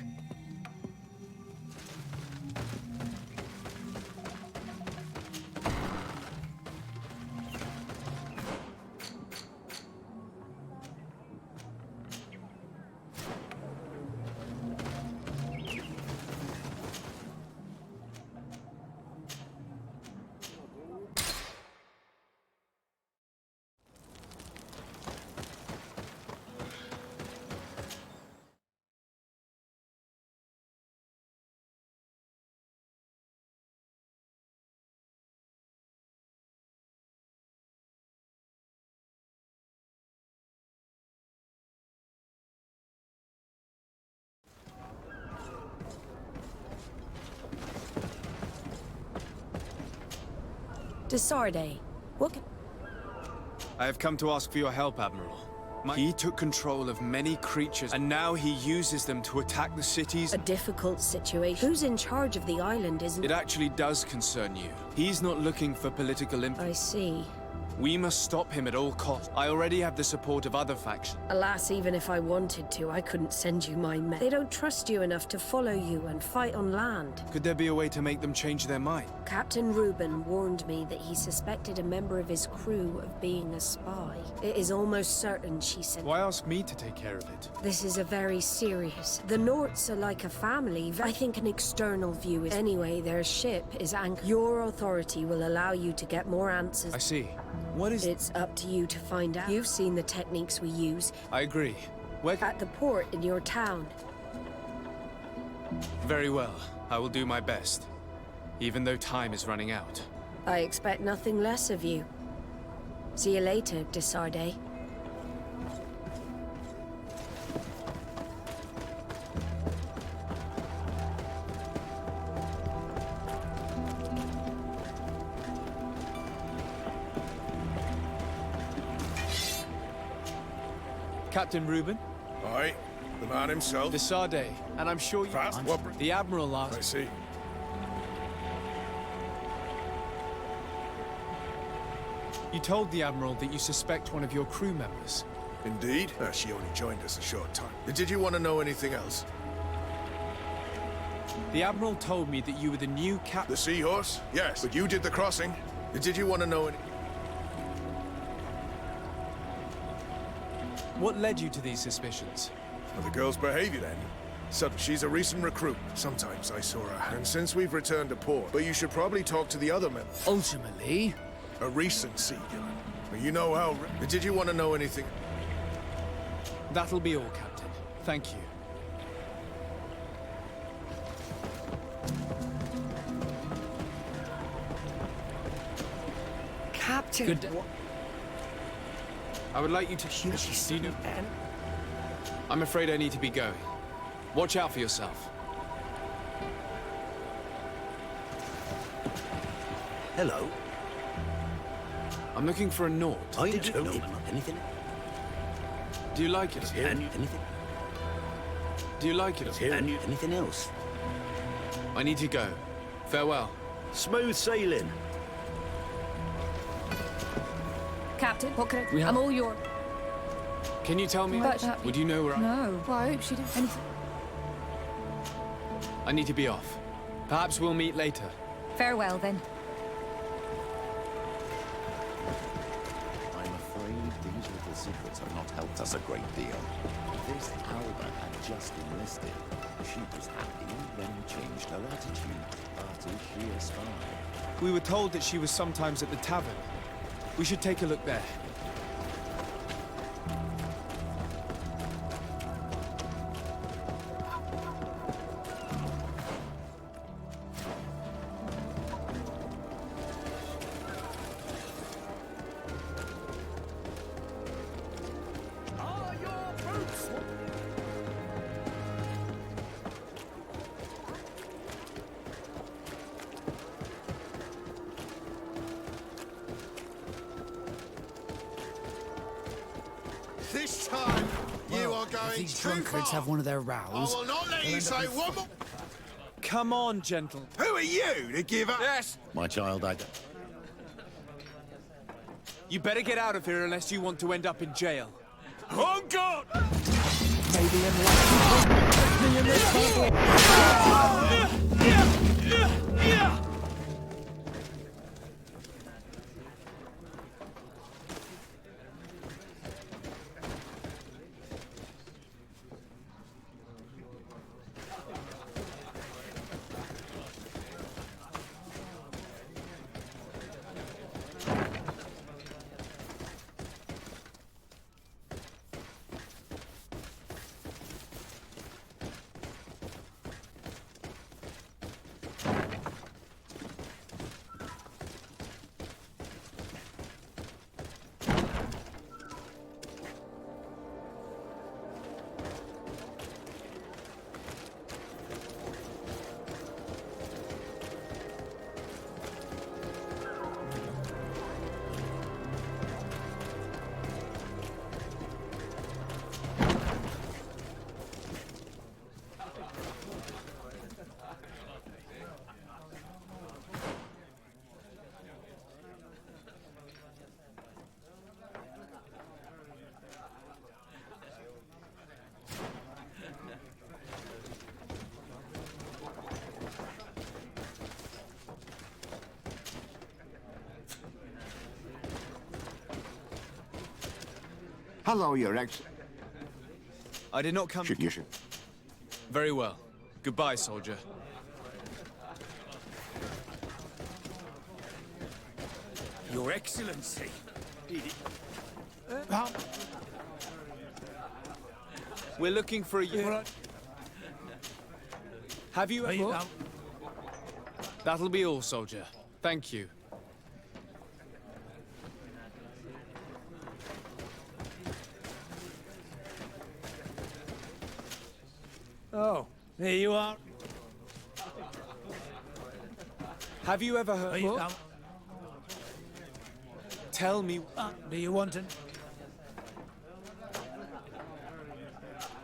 Desarde, what can... I have come to ask for your help, Admiral. He took control of many creatures, and now he uses them to attack the cities. A difficult situation. Who's in charge of the island, isn't It actually does concern you. He's not looking for political influence. I see. We must stop him at all costs. I already have the support of other factions. Alas, even if I wanted to, I couldn't send you my men. They don't trust you enough to follow you and fight on land. Could there be a way to make them change their mind? Captain Reuben warned me that he suspected a member of his crew of being a spy. It is almost certain she sent... Why ask me to take care of it? This is a very serious... The Norts are like a family. I think an external view is... Anyway, their ship is anchored. Your authority will allow you to get more answers. I see. What is... It's up to you to find out. You've seen the techniques we use. I agree. Where... At the port in your town. Very well. I will do my best. Even though time is running out. I expect nothing less of you. See you later, Desarde. Captain Reuben? Aye, the man himself. Desarde, and I'm sure you... Fast? What? The Admiral asked... I see. You told the Admiral that you suspect one of your crew members. Indeed? She only joined us a short time. Did you want to know anything else? The Admiral told me that you were the new captain... The Seahorse? Yes, but you did the crossing. Did you want to know any... What led you to these suspicions? Well, the girl's behavior then. So, she's a recent recruit. Sometimes I saw her. And since we've returned to port, but you should probably talk to the other men. Ultimately... A recent Seagull. But you know how... Did you want to know anything? That'll be all, Captain. Thank you. Captain! Good... I would like you to... Do you know... I'm afraid I need to be going. Watch out for yourself. Hello. I'm looking for a Nord. I don't know anything. Do you like it? Anything? Do you like it? Anything else? I need to go. Farewell. Smooth sailing. Captain, what can We have- I'm all yours. Can you tell me? But- Would you know where I... No. Well, I hope she didn't... Anything... I need to be off. Perhaps we'll meet later. Farewell, then. I'm afraid these little secrets are helped us a great deal. This Alba had just enlisted. She was happy, then changed her attitude. But is she a spy? We were told that she was sometimes at the tavern. We should take a look there. This time, you are If going these too drunkards far. have one of their I rows, will not let you say one more. Come on, gentle. Who are you to give up? Yes. My child, You better get out of here unless you want to end up in jail. On guard! Hello, Your Ex. I did not come... You should. Very well. Goodbye, soldier. Your Excellency. We're looking for a... Have you... That'll be all, soldier. Thank you. Oh, here you are. Have you ever heard... Tell me... Do you want to...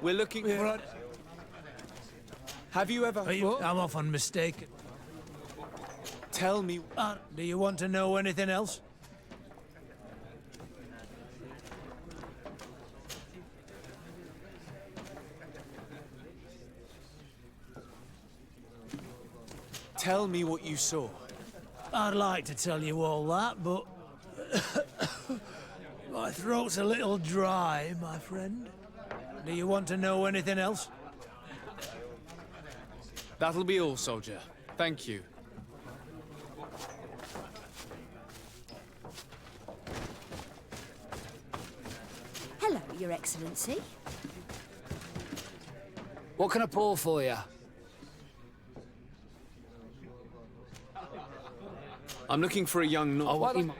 We're looking... Have you ever... I'm often mistaken. Tell me... Do you want to know anything else? Tell me what you saw. I'd like to tell you all that, but... my throat's a little dry, my friend. Do you want to know anything else? That'll be all, soldier. Thank you. Hello, Your Excellency. what can I pour for you? I'm looking for a young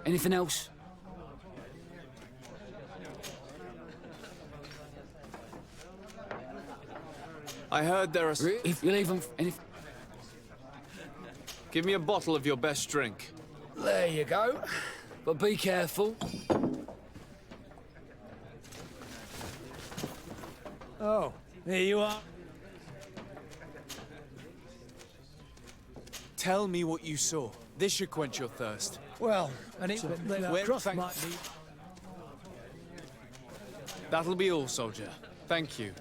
Anything else? I heard there are... If you leave them... Give me a bottle of your best drink. There you go. But be careful. Oh, here you are. Tell me what you saw. This should quench your thirst. Well, and it cross thank- might be... That'll be all, soldier. Thank you.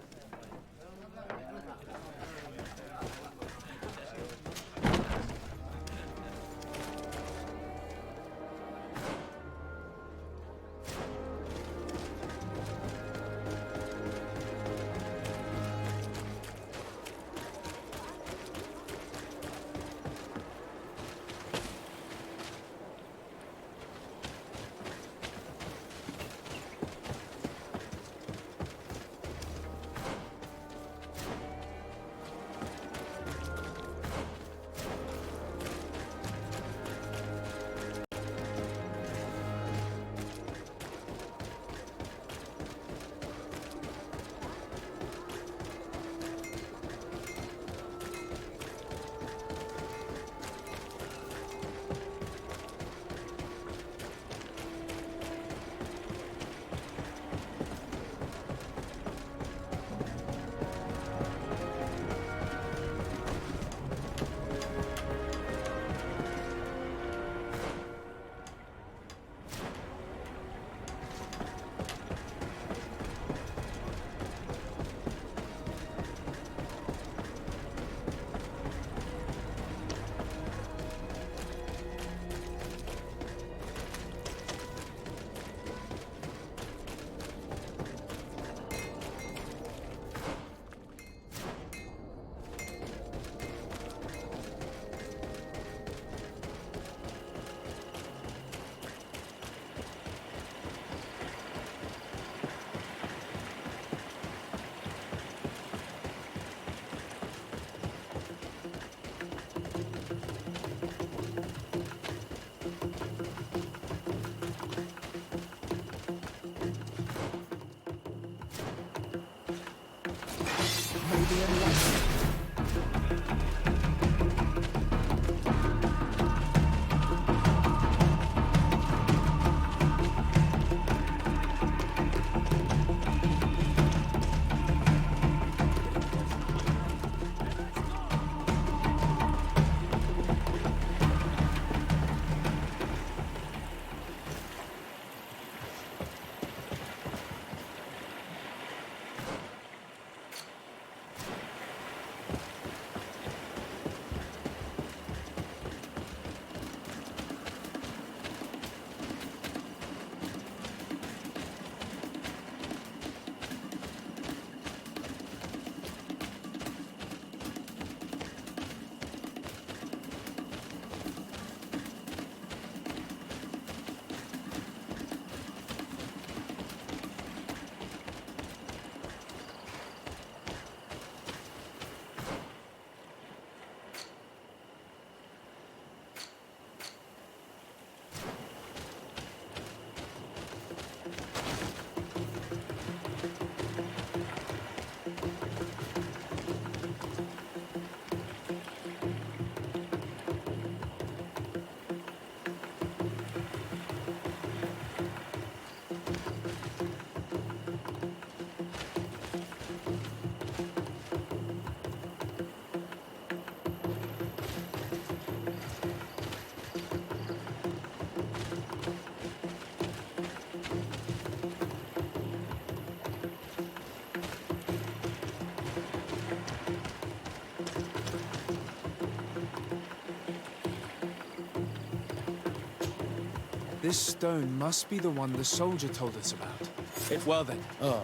This stone must be the one the soldier told us about. Well then. Oh.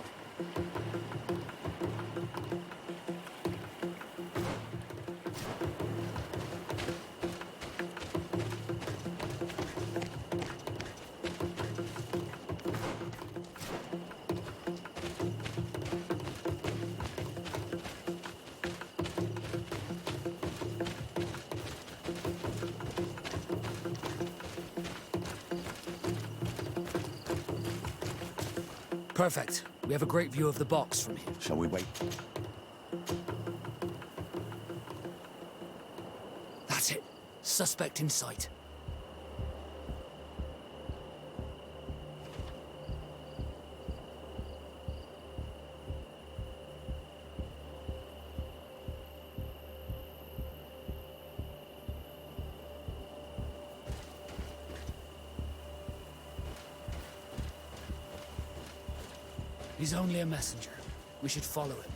Perfect. We have a great view of the box from here. Shall we wait? That's it. Suspect in sight. He's only a messenger. We should follow him.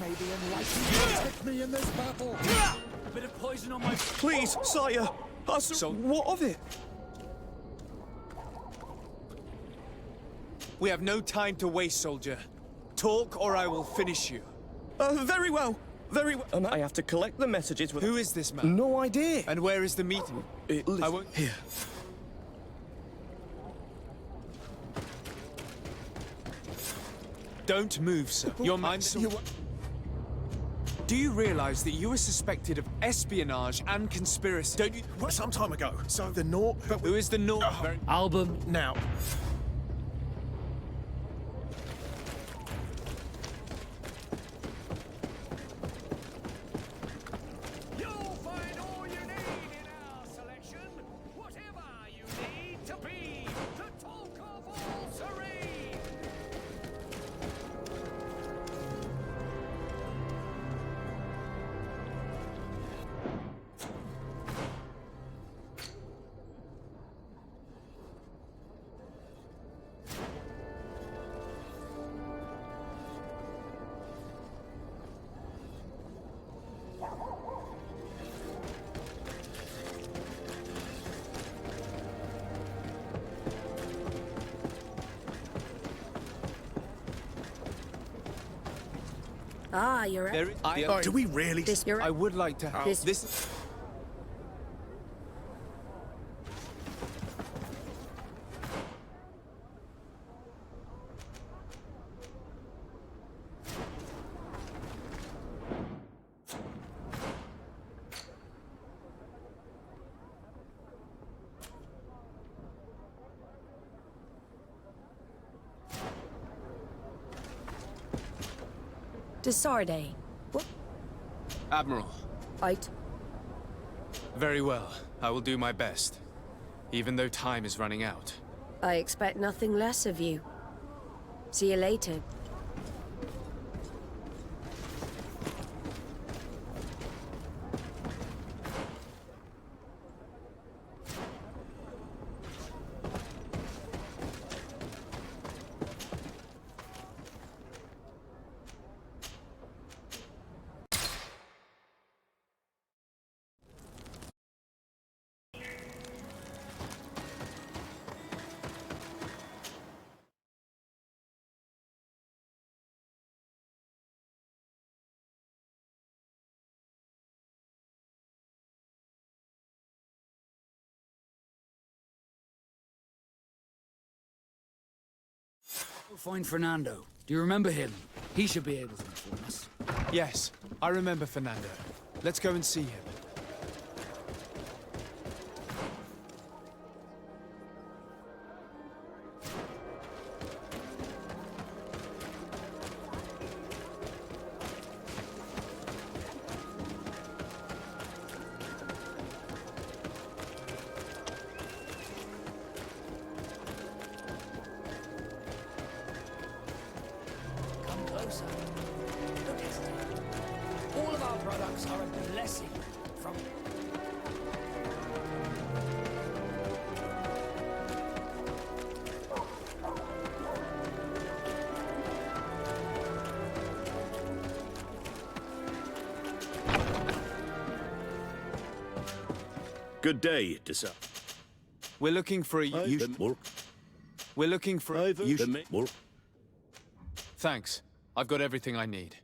May the enlightened protect me in this battle. A bit of poison on my... Please, sire! What of it? We have no time to waste, soldier. Talk or I will finish you. Very well. Very well. And I have to collect the messages with... Who is this man? No idea. And where is the meeting? I won't... Here. Don't move, sir. Your mind's... Do you realize that you are suspected of espionage and conspiracy? Don't you... Some time ago. So the Nort... But who is the Nort? Album. Now. You'll find all you need in our selection. Whatever you need to be the talk of all serene. Ah, you're right. Do we really? I would like to... This... Desarde. What? Admiral. Right. Very well. I will do my best. Even though time is running out. I expect nothing less of you. See you later. Go find Fernando. Do you remember him? He should be able to inform us. Yes, I remember Fernando. Let's go and see him. closer. Don't hesitate. All of our products are a blessing from... Good day, Disa. We're looking for a... We're looking for a... Thanks. I've got everything I need.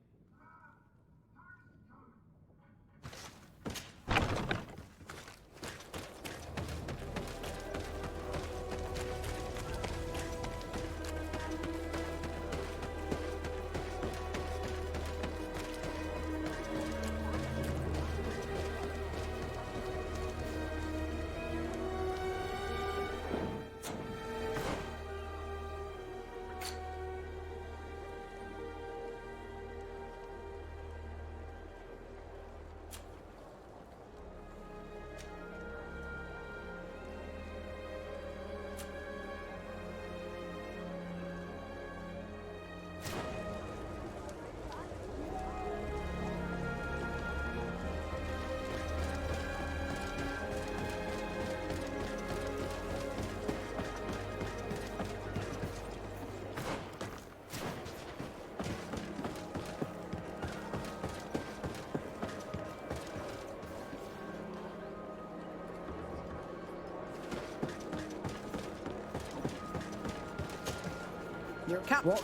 Your cat. What?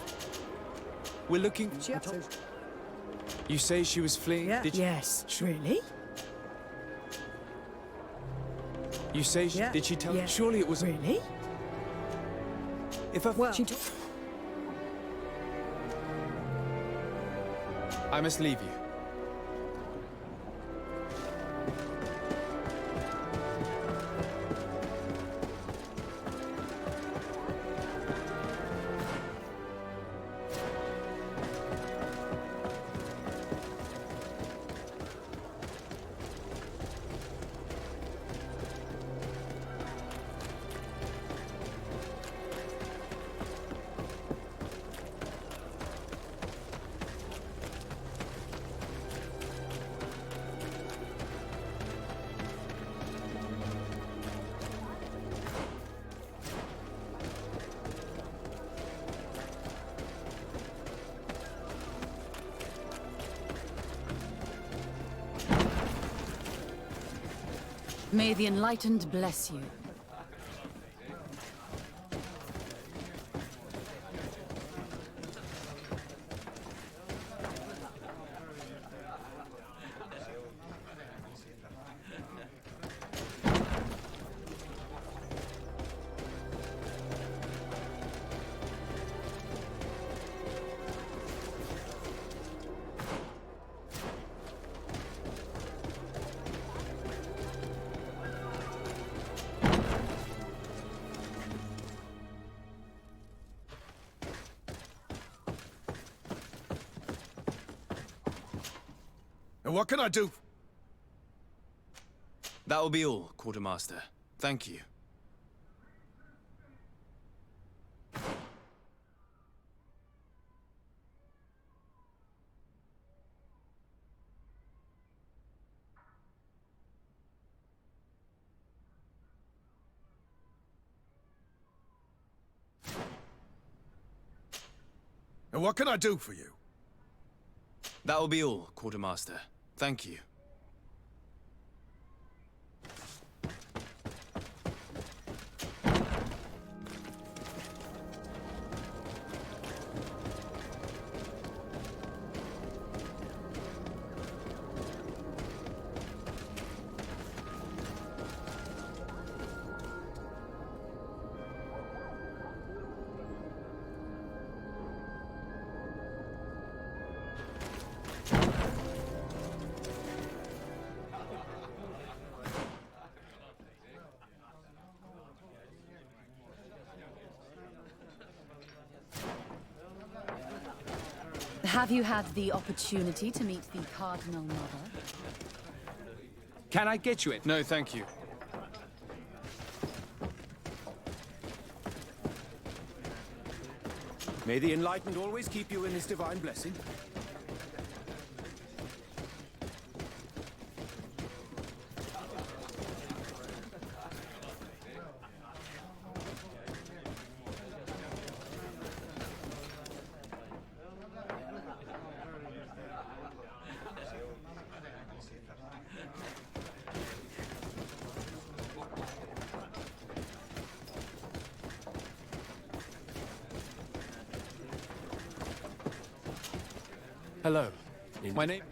We're looking... You say she was fleeing? Yeah. Did you... Yes. Really? You say she... Yeah. Did she tell... Yeah. Surely it was... Really? If I... Well, I must leave you. May the Enlightened bless you. And what can I do? That will be all, Quartermaster. Thank you. And what can I do for you? That will be all, Quartermaster. Thank you. Have you had the opportunity to meet the Cardinal Mother? Can I get you it? No, thank you. May the Enlightened always keep you in his divine blessing. Hello. My name...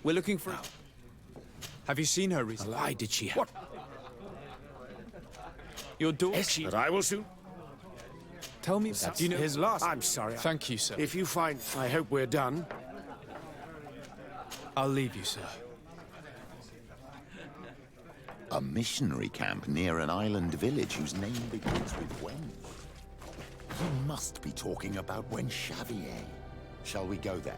We're looking for... Have you seen her recently? Why did she have... Your daughter... Yes, but I will soon... Tell me... That's do you know... his last... I'm sorry. Thank you, sir. If you find... I hope we're done. I'll leave you, sir. A missionary camp near an island village whose name begins with Wen. He must be talking about Wen Xavier. Shall we go there?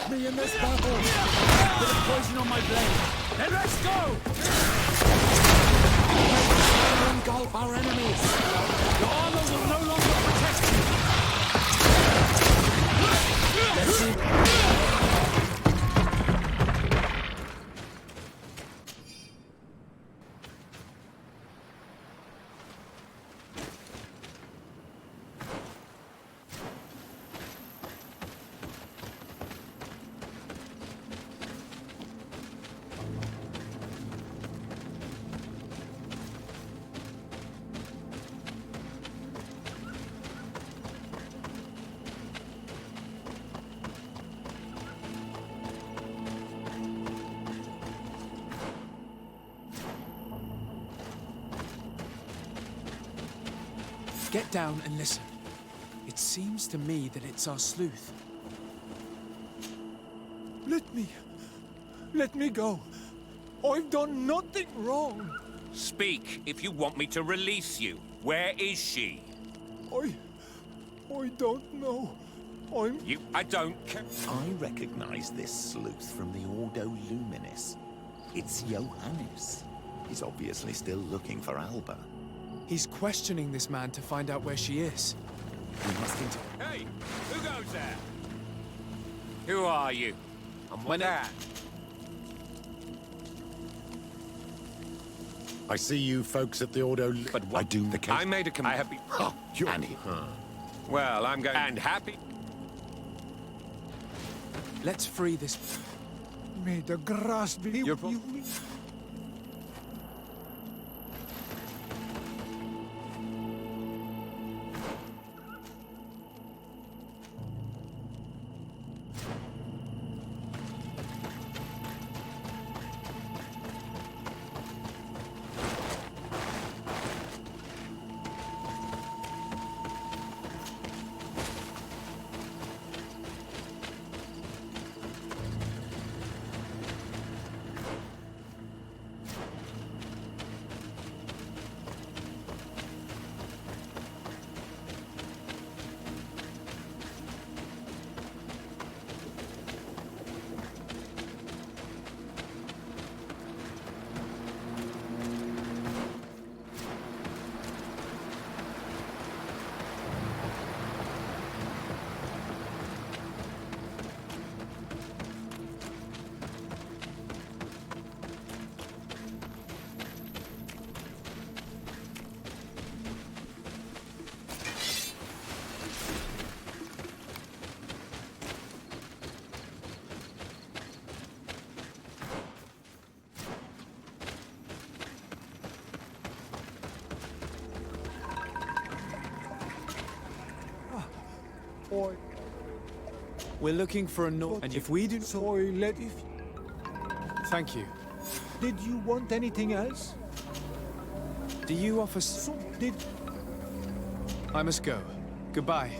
Me in this battle! Bit of poison on my blade! Then let's go! Engulf our enemies! Your armor will no longer protect you! Let's see. Get down and listen. It seems to me that it's our sleuth. Let me go. I've done nothing wrong. Speak if you want me to release you. Where is she? I don't know. I don't care. I recognize this sleuth from the Ordo Luminis. It's Johannes. He's obviously still looking for Alba. He's questioning this man to find out where she is. We must Hey, who goes there? Who are you? And what that? I see you folks at the Ordo... But what? I do the case... I made a I have been... Oh, and he... Well, I'm going... And happy? Let's free this... May the grass be with you. Oi. We're looking for a Nord, and if we do... Sorry, let if... Thank you. Did you want anything else? Do you offer... Did... I must go. Goodbye.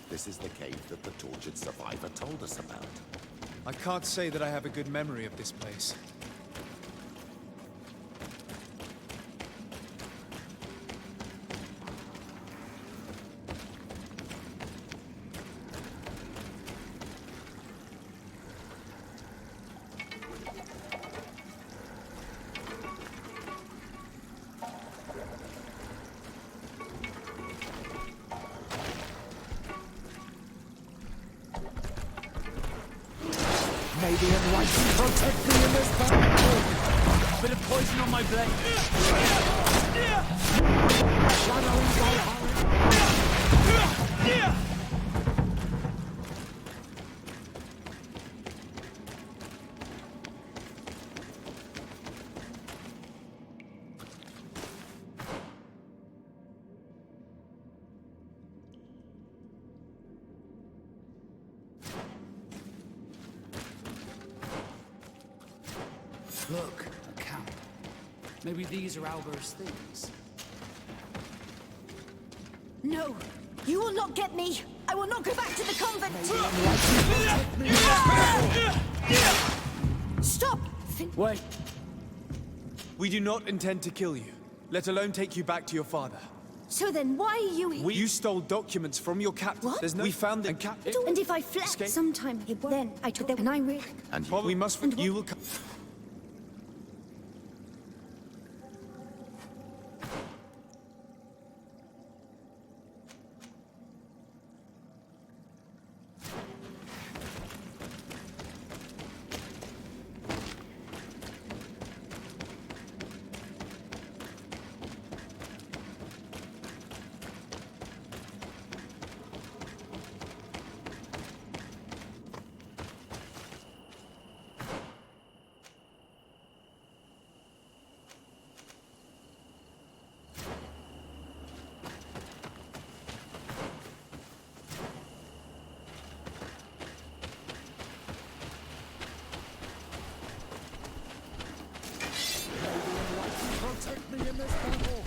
This is the cave that the tortured survivor told us about. I can't say that I have a good memory of this place. May the Enlightened protect me in this battle. Bit of poison on my blade. Shadowy Valhalla. Look, a camp. Maybe these are Albert's things. No, you will not get me. I will not go back to the convent. Stop! Wait. We do not intend to kill you, let alone take you back to your father. So then, why are you here? You stole documents from your captain. What? We found them. And if I fled sometime, then I took them, and I will. And we must. You will come. Protect me in this battle.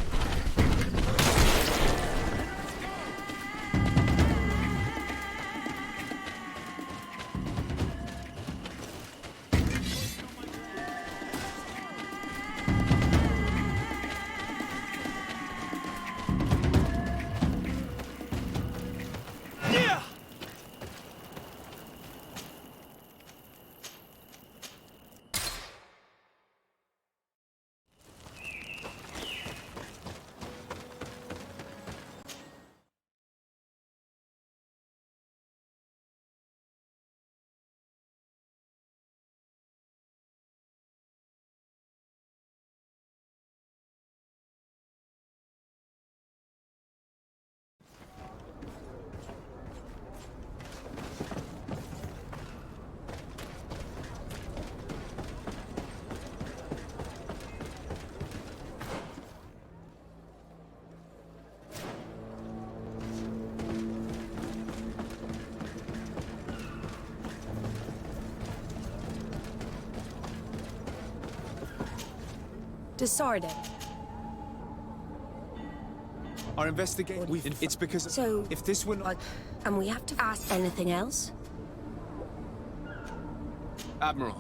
Desarde. Our investigation. It's because. So, if this were not. And we have to ask anything else? Admiral.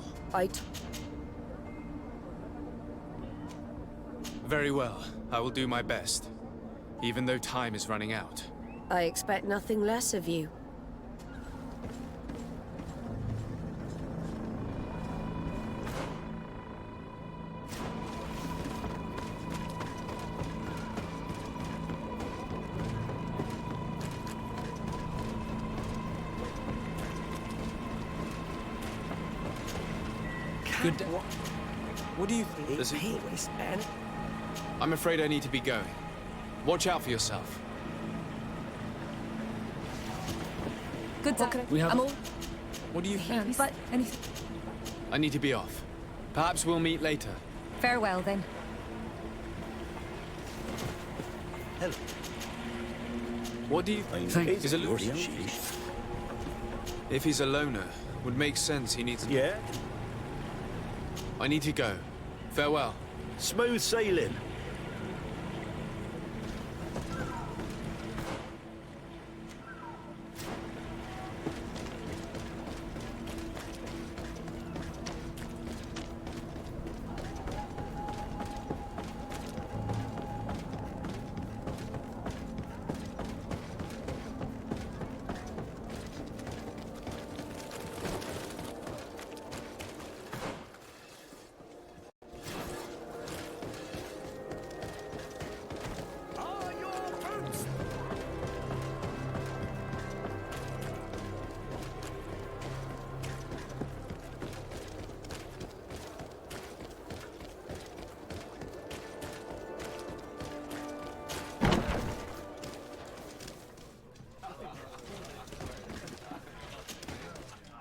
Very well. I will do my best. Even though time is running out. I expect nothing less of you. Good day. What do you think? Does he... I'm afraid I need to be going. Watch out for yourself. Good day. We have... I'm all... What do you think? But anything... I need to be off. Perhaps we'll meet later. Farewell, then. Hello. What do you think? Is a If he's a loner, would make sense he needs... Yeah? I need to go. Farewell. Smooth sailing.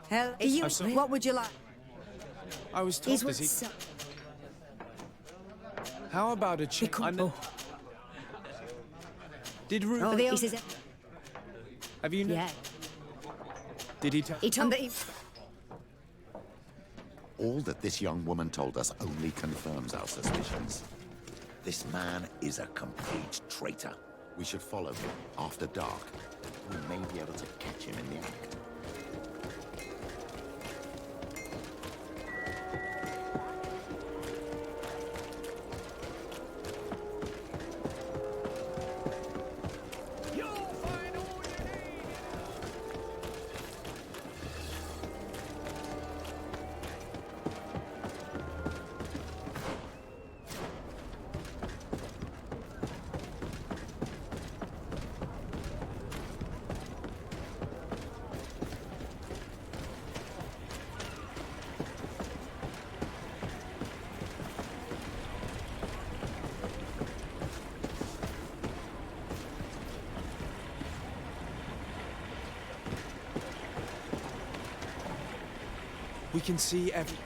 Hell, I'm sorry? what would you like? I was told that he... How about a chicken? Did Ruben... Oh, he says it. Have you... Yeah. Did he tell... He told me. All that this young woman told us only confirms our suspicions. This man is a complete traitor. We should follow him after dark. We may be able to catch him in the act. We can see every...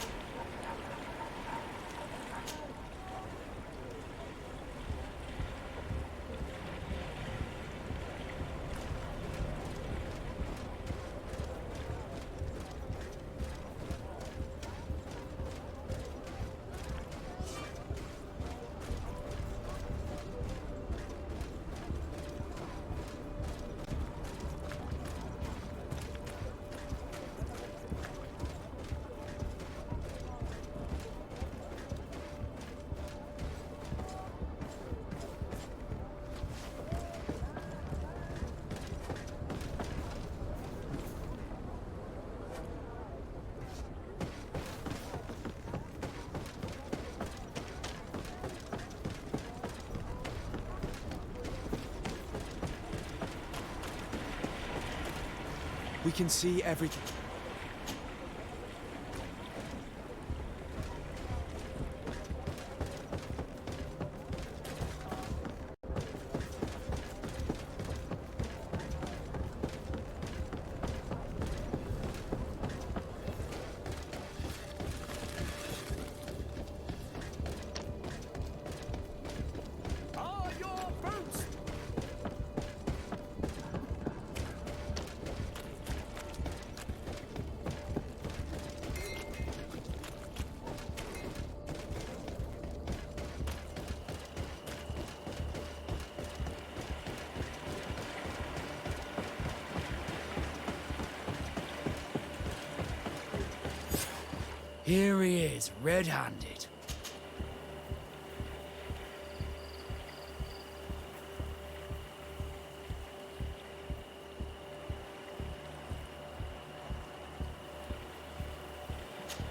We can see everything. Here he is, red-handed.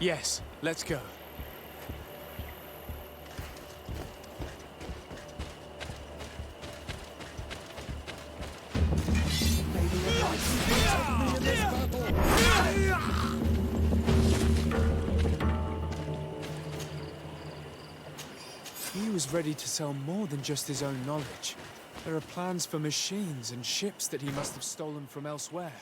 Yes, let's go. He was ready to sell more than just his own knowledge. There are plans for machines and ships that he must have stolen from elsewhere.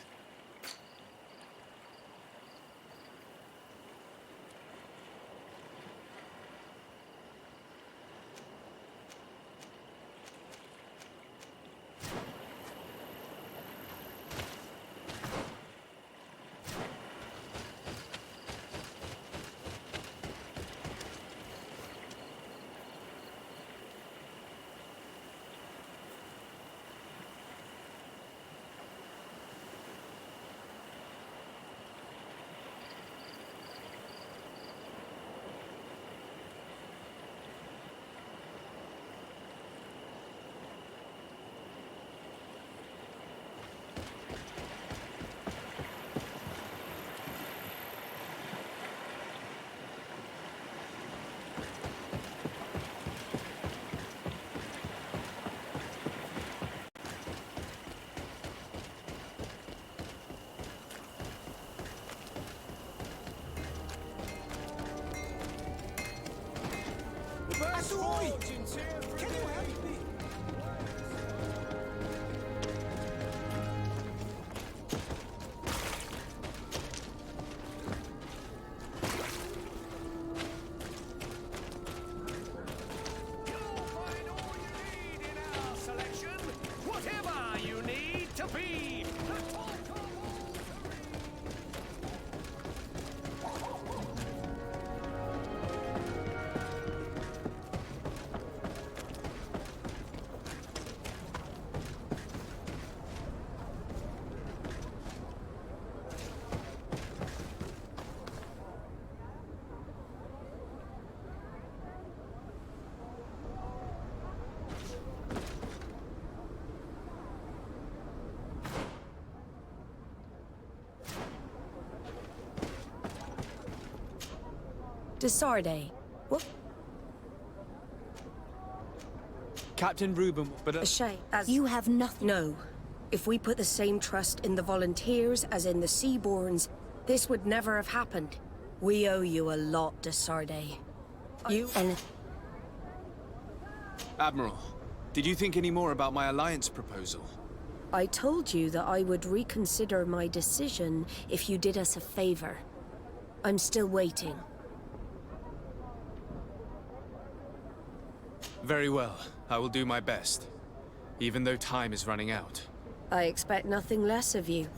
Can you help me? You'll find all you need in our selection. Whatever you need to be. The talk of all Desarde. What? Captain Reuben, but A shame. As You have nothing. No. If we put the same trust in the volunteers as in the Seaborns, this would never have happened. We owe you a lot, Desarde. You and Admiral, did you think any more about my alliance proposal? I told you that I would reconsider my decision if you did us a favor. I'm still waiting. Very well. I will do my best, even though time is running out. I expect nothing less of you.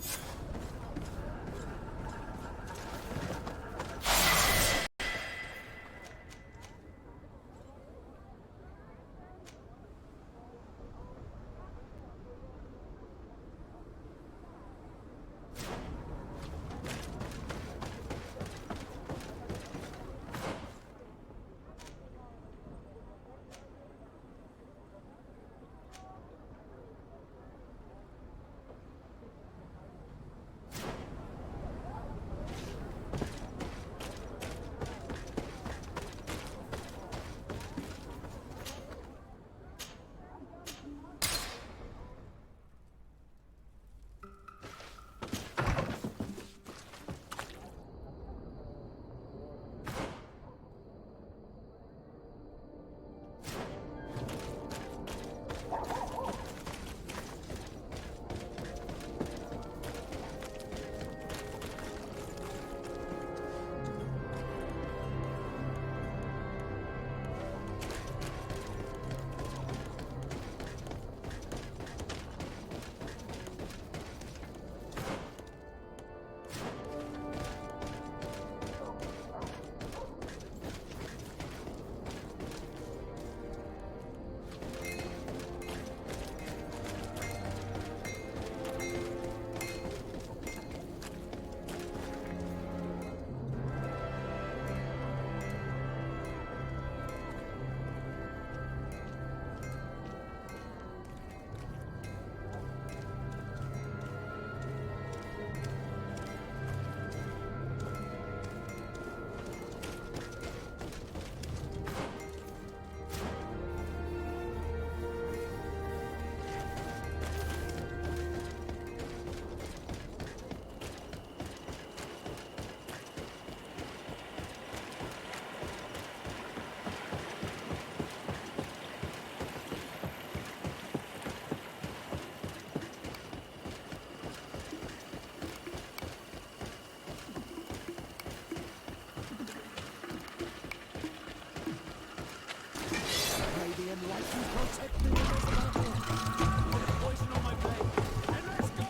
enlightened protect me in this battle. Put poison on my blade, and let's go!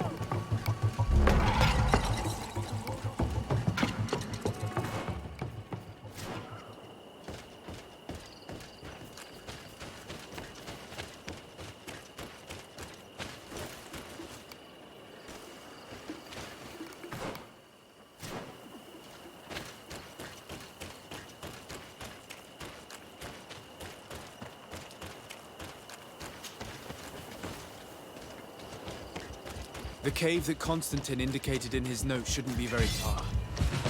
The cave that Constantine indicated in his note shouldn't be very far.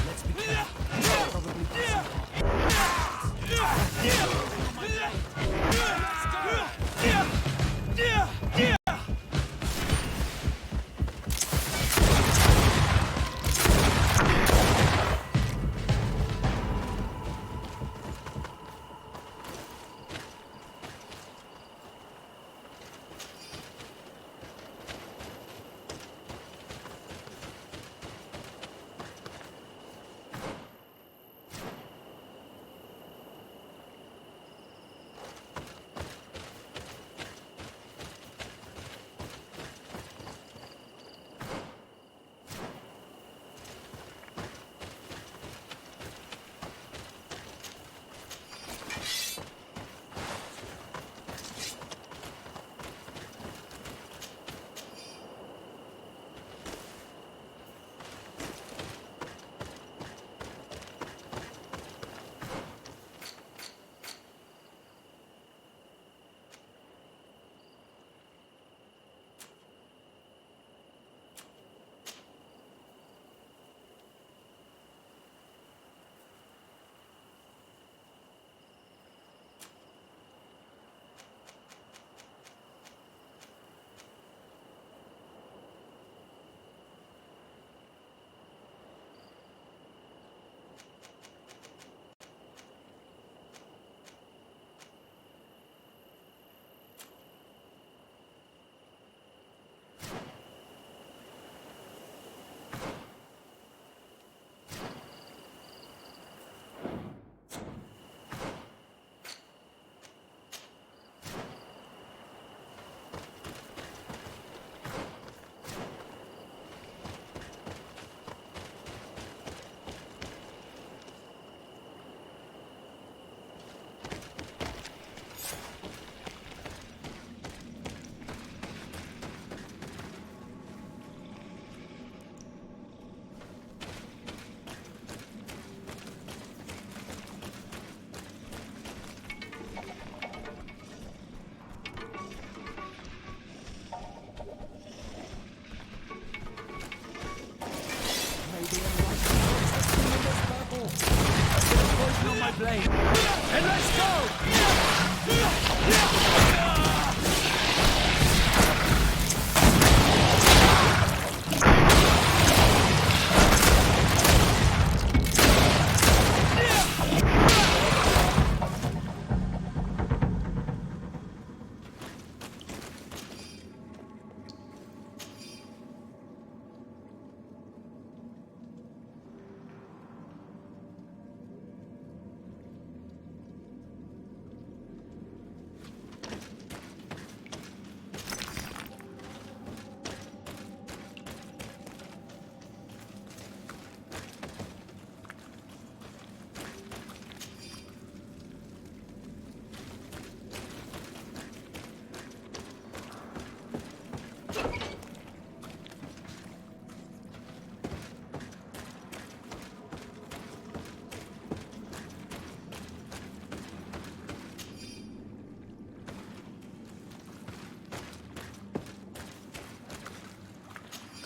Let's be careful. Probably poison on my blade, and let's go!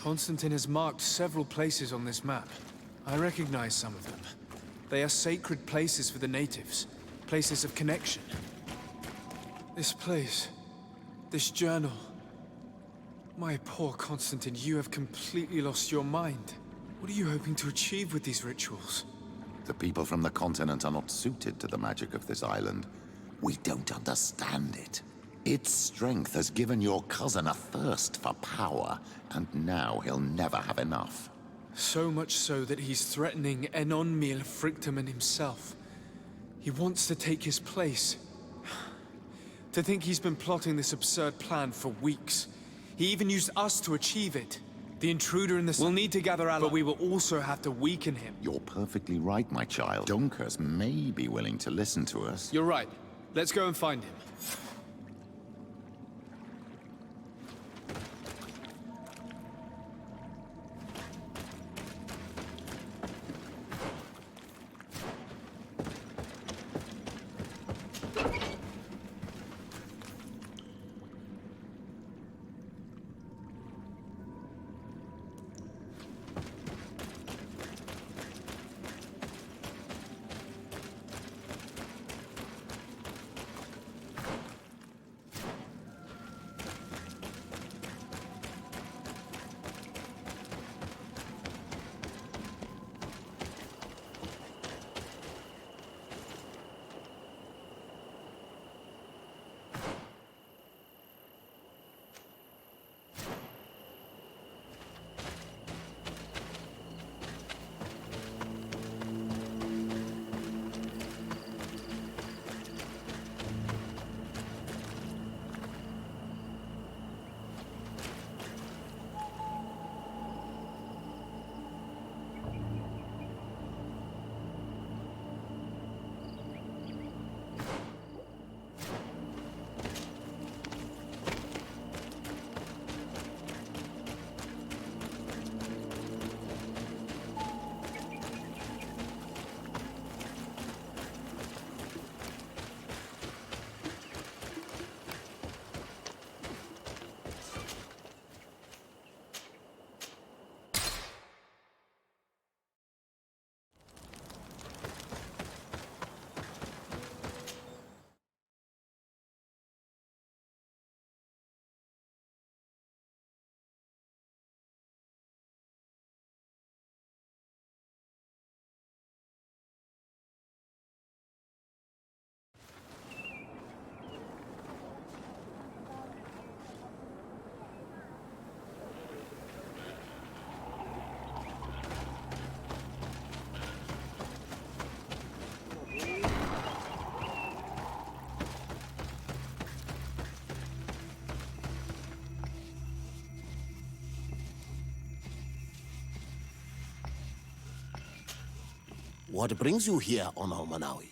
Constantine has marked several places on this map. I recognize some of them. They are sacred places for the natives, places of connection. This place, this journal. My poor Constantine, you have completely lost your mind. What are you hoping to achieve with these rituals? The people from the continent are not suited to the magic of this island. We don't understand it. Its strength has given your cousin a thirst for power, and now he'll never have enough. So much so that he's threatening Enon Mil Frictamen himself. He wants to take his place. To think he's been plotting this absurd plan for weeks. He even used us to achieve it. The intruder in the... We'll need to gather allies, but we will also have to weaken him. You're perfectly right, my child. Dunkers may be willing to listen to us. You're right. Let's go and find him. What brings you here on Manawi?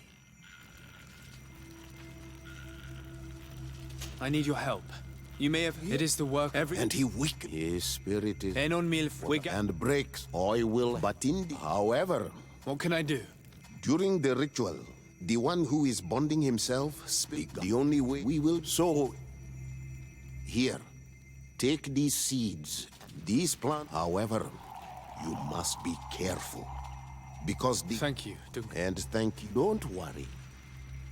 I need your help. You may have... It is the work every... And he weakens. His spirit is... Enon mil... And breaks. I will... But indeed... However... What can I do? During the ritual, the one who is bonding himself speak. The only way we will... So... Here. Take these seeds. These plants... However, you must be careful. Because the... Thank you, Duncan. And thank you. Don't worry.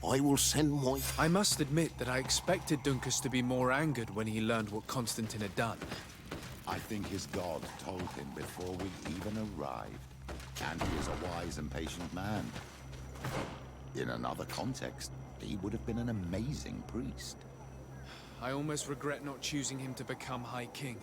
I will send more... I must admit that I expected Dunkus to be more angered when he learned what Constantine had done. I think his god told him before we even arrived. And he is a wise and patient man. In another context, he would have been an amazing priest. I almost regret not choosing him to become High King.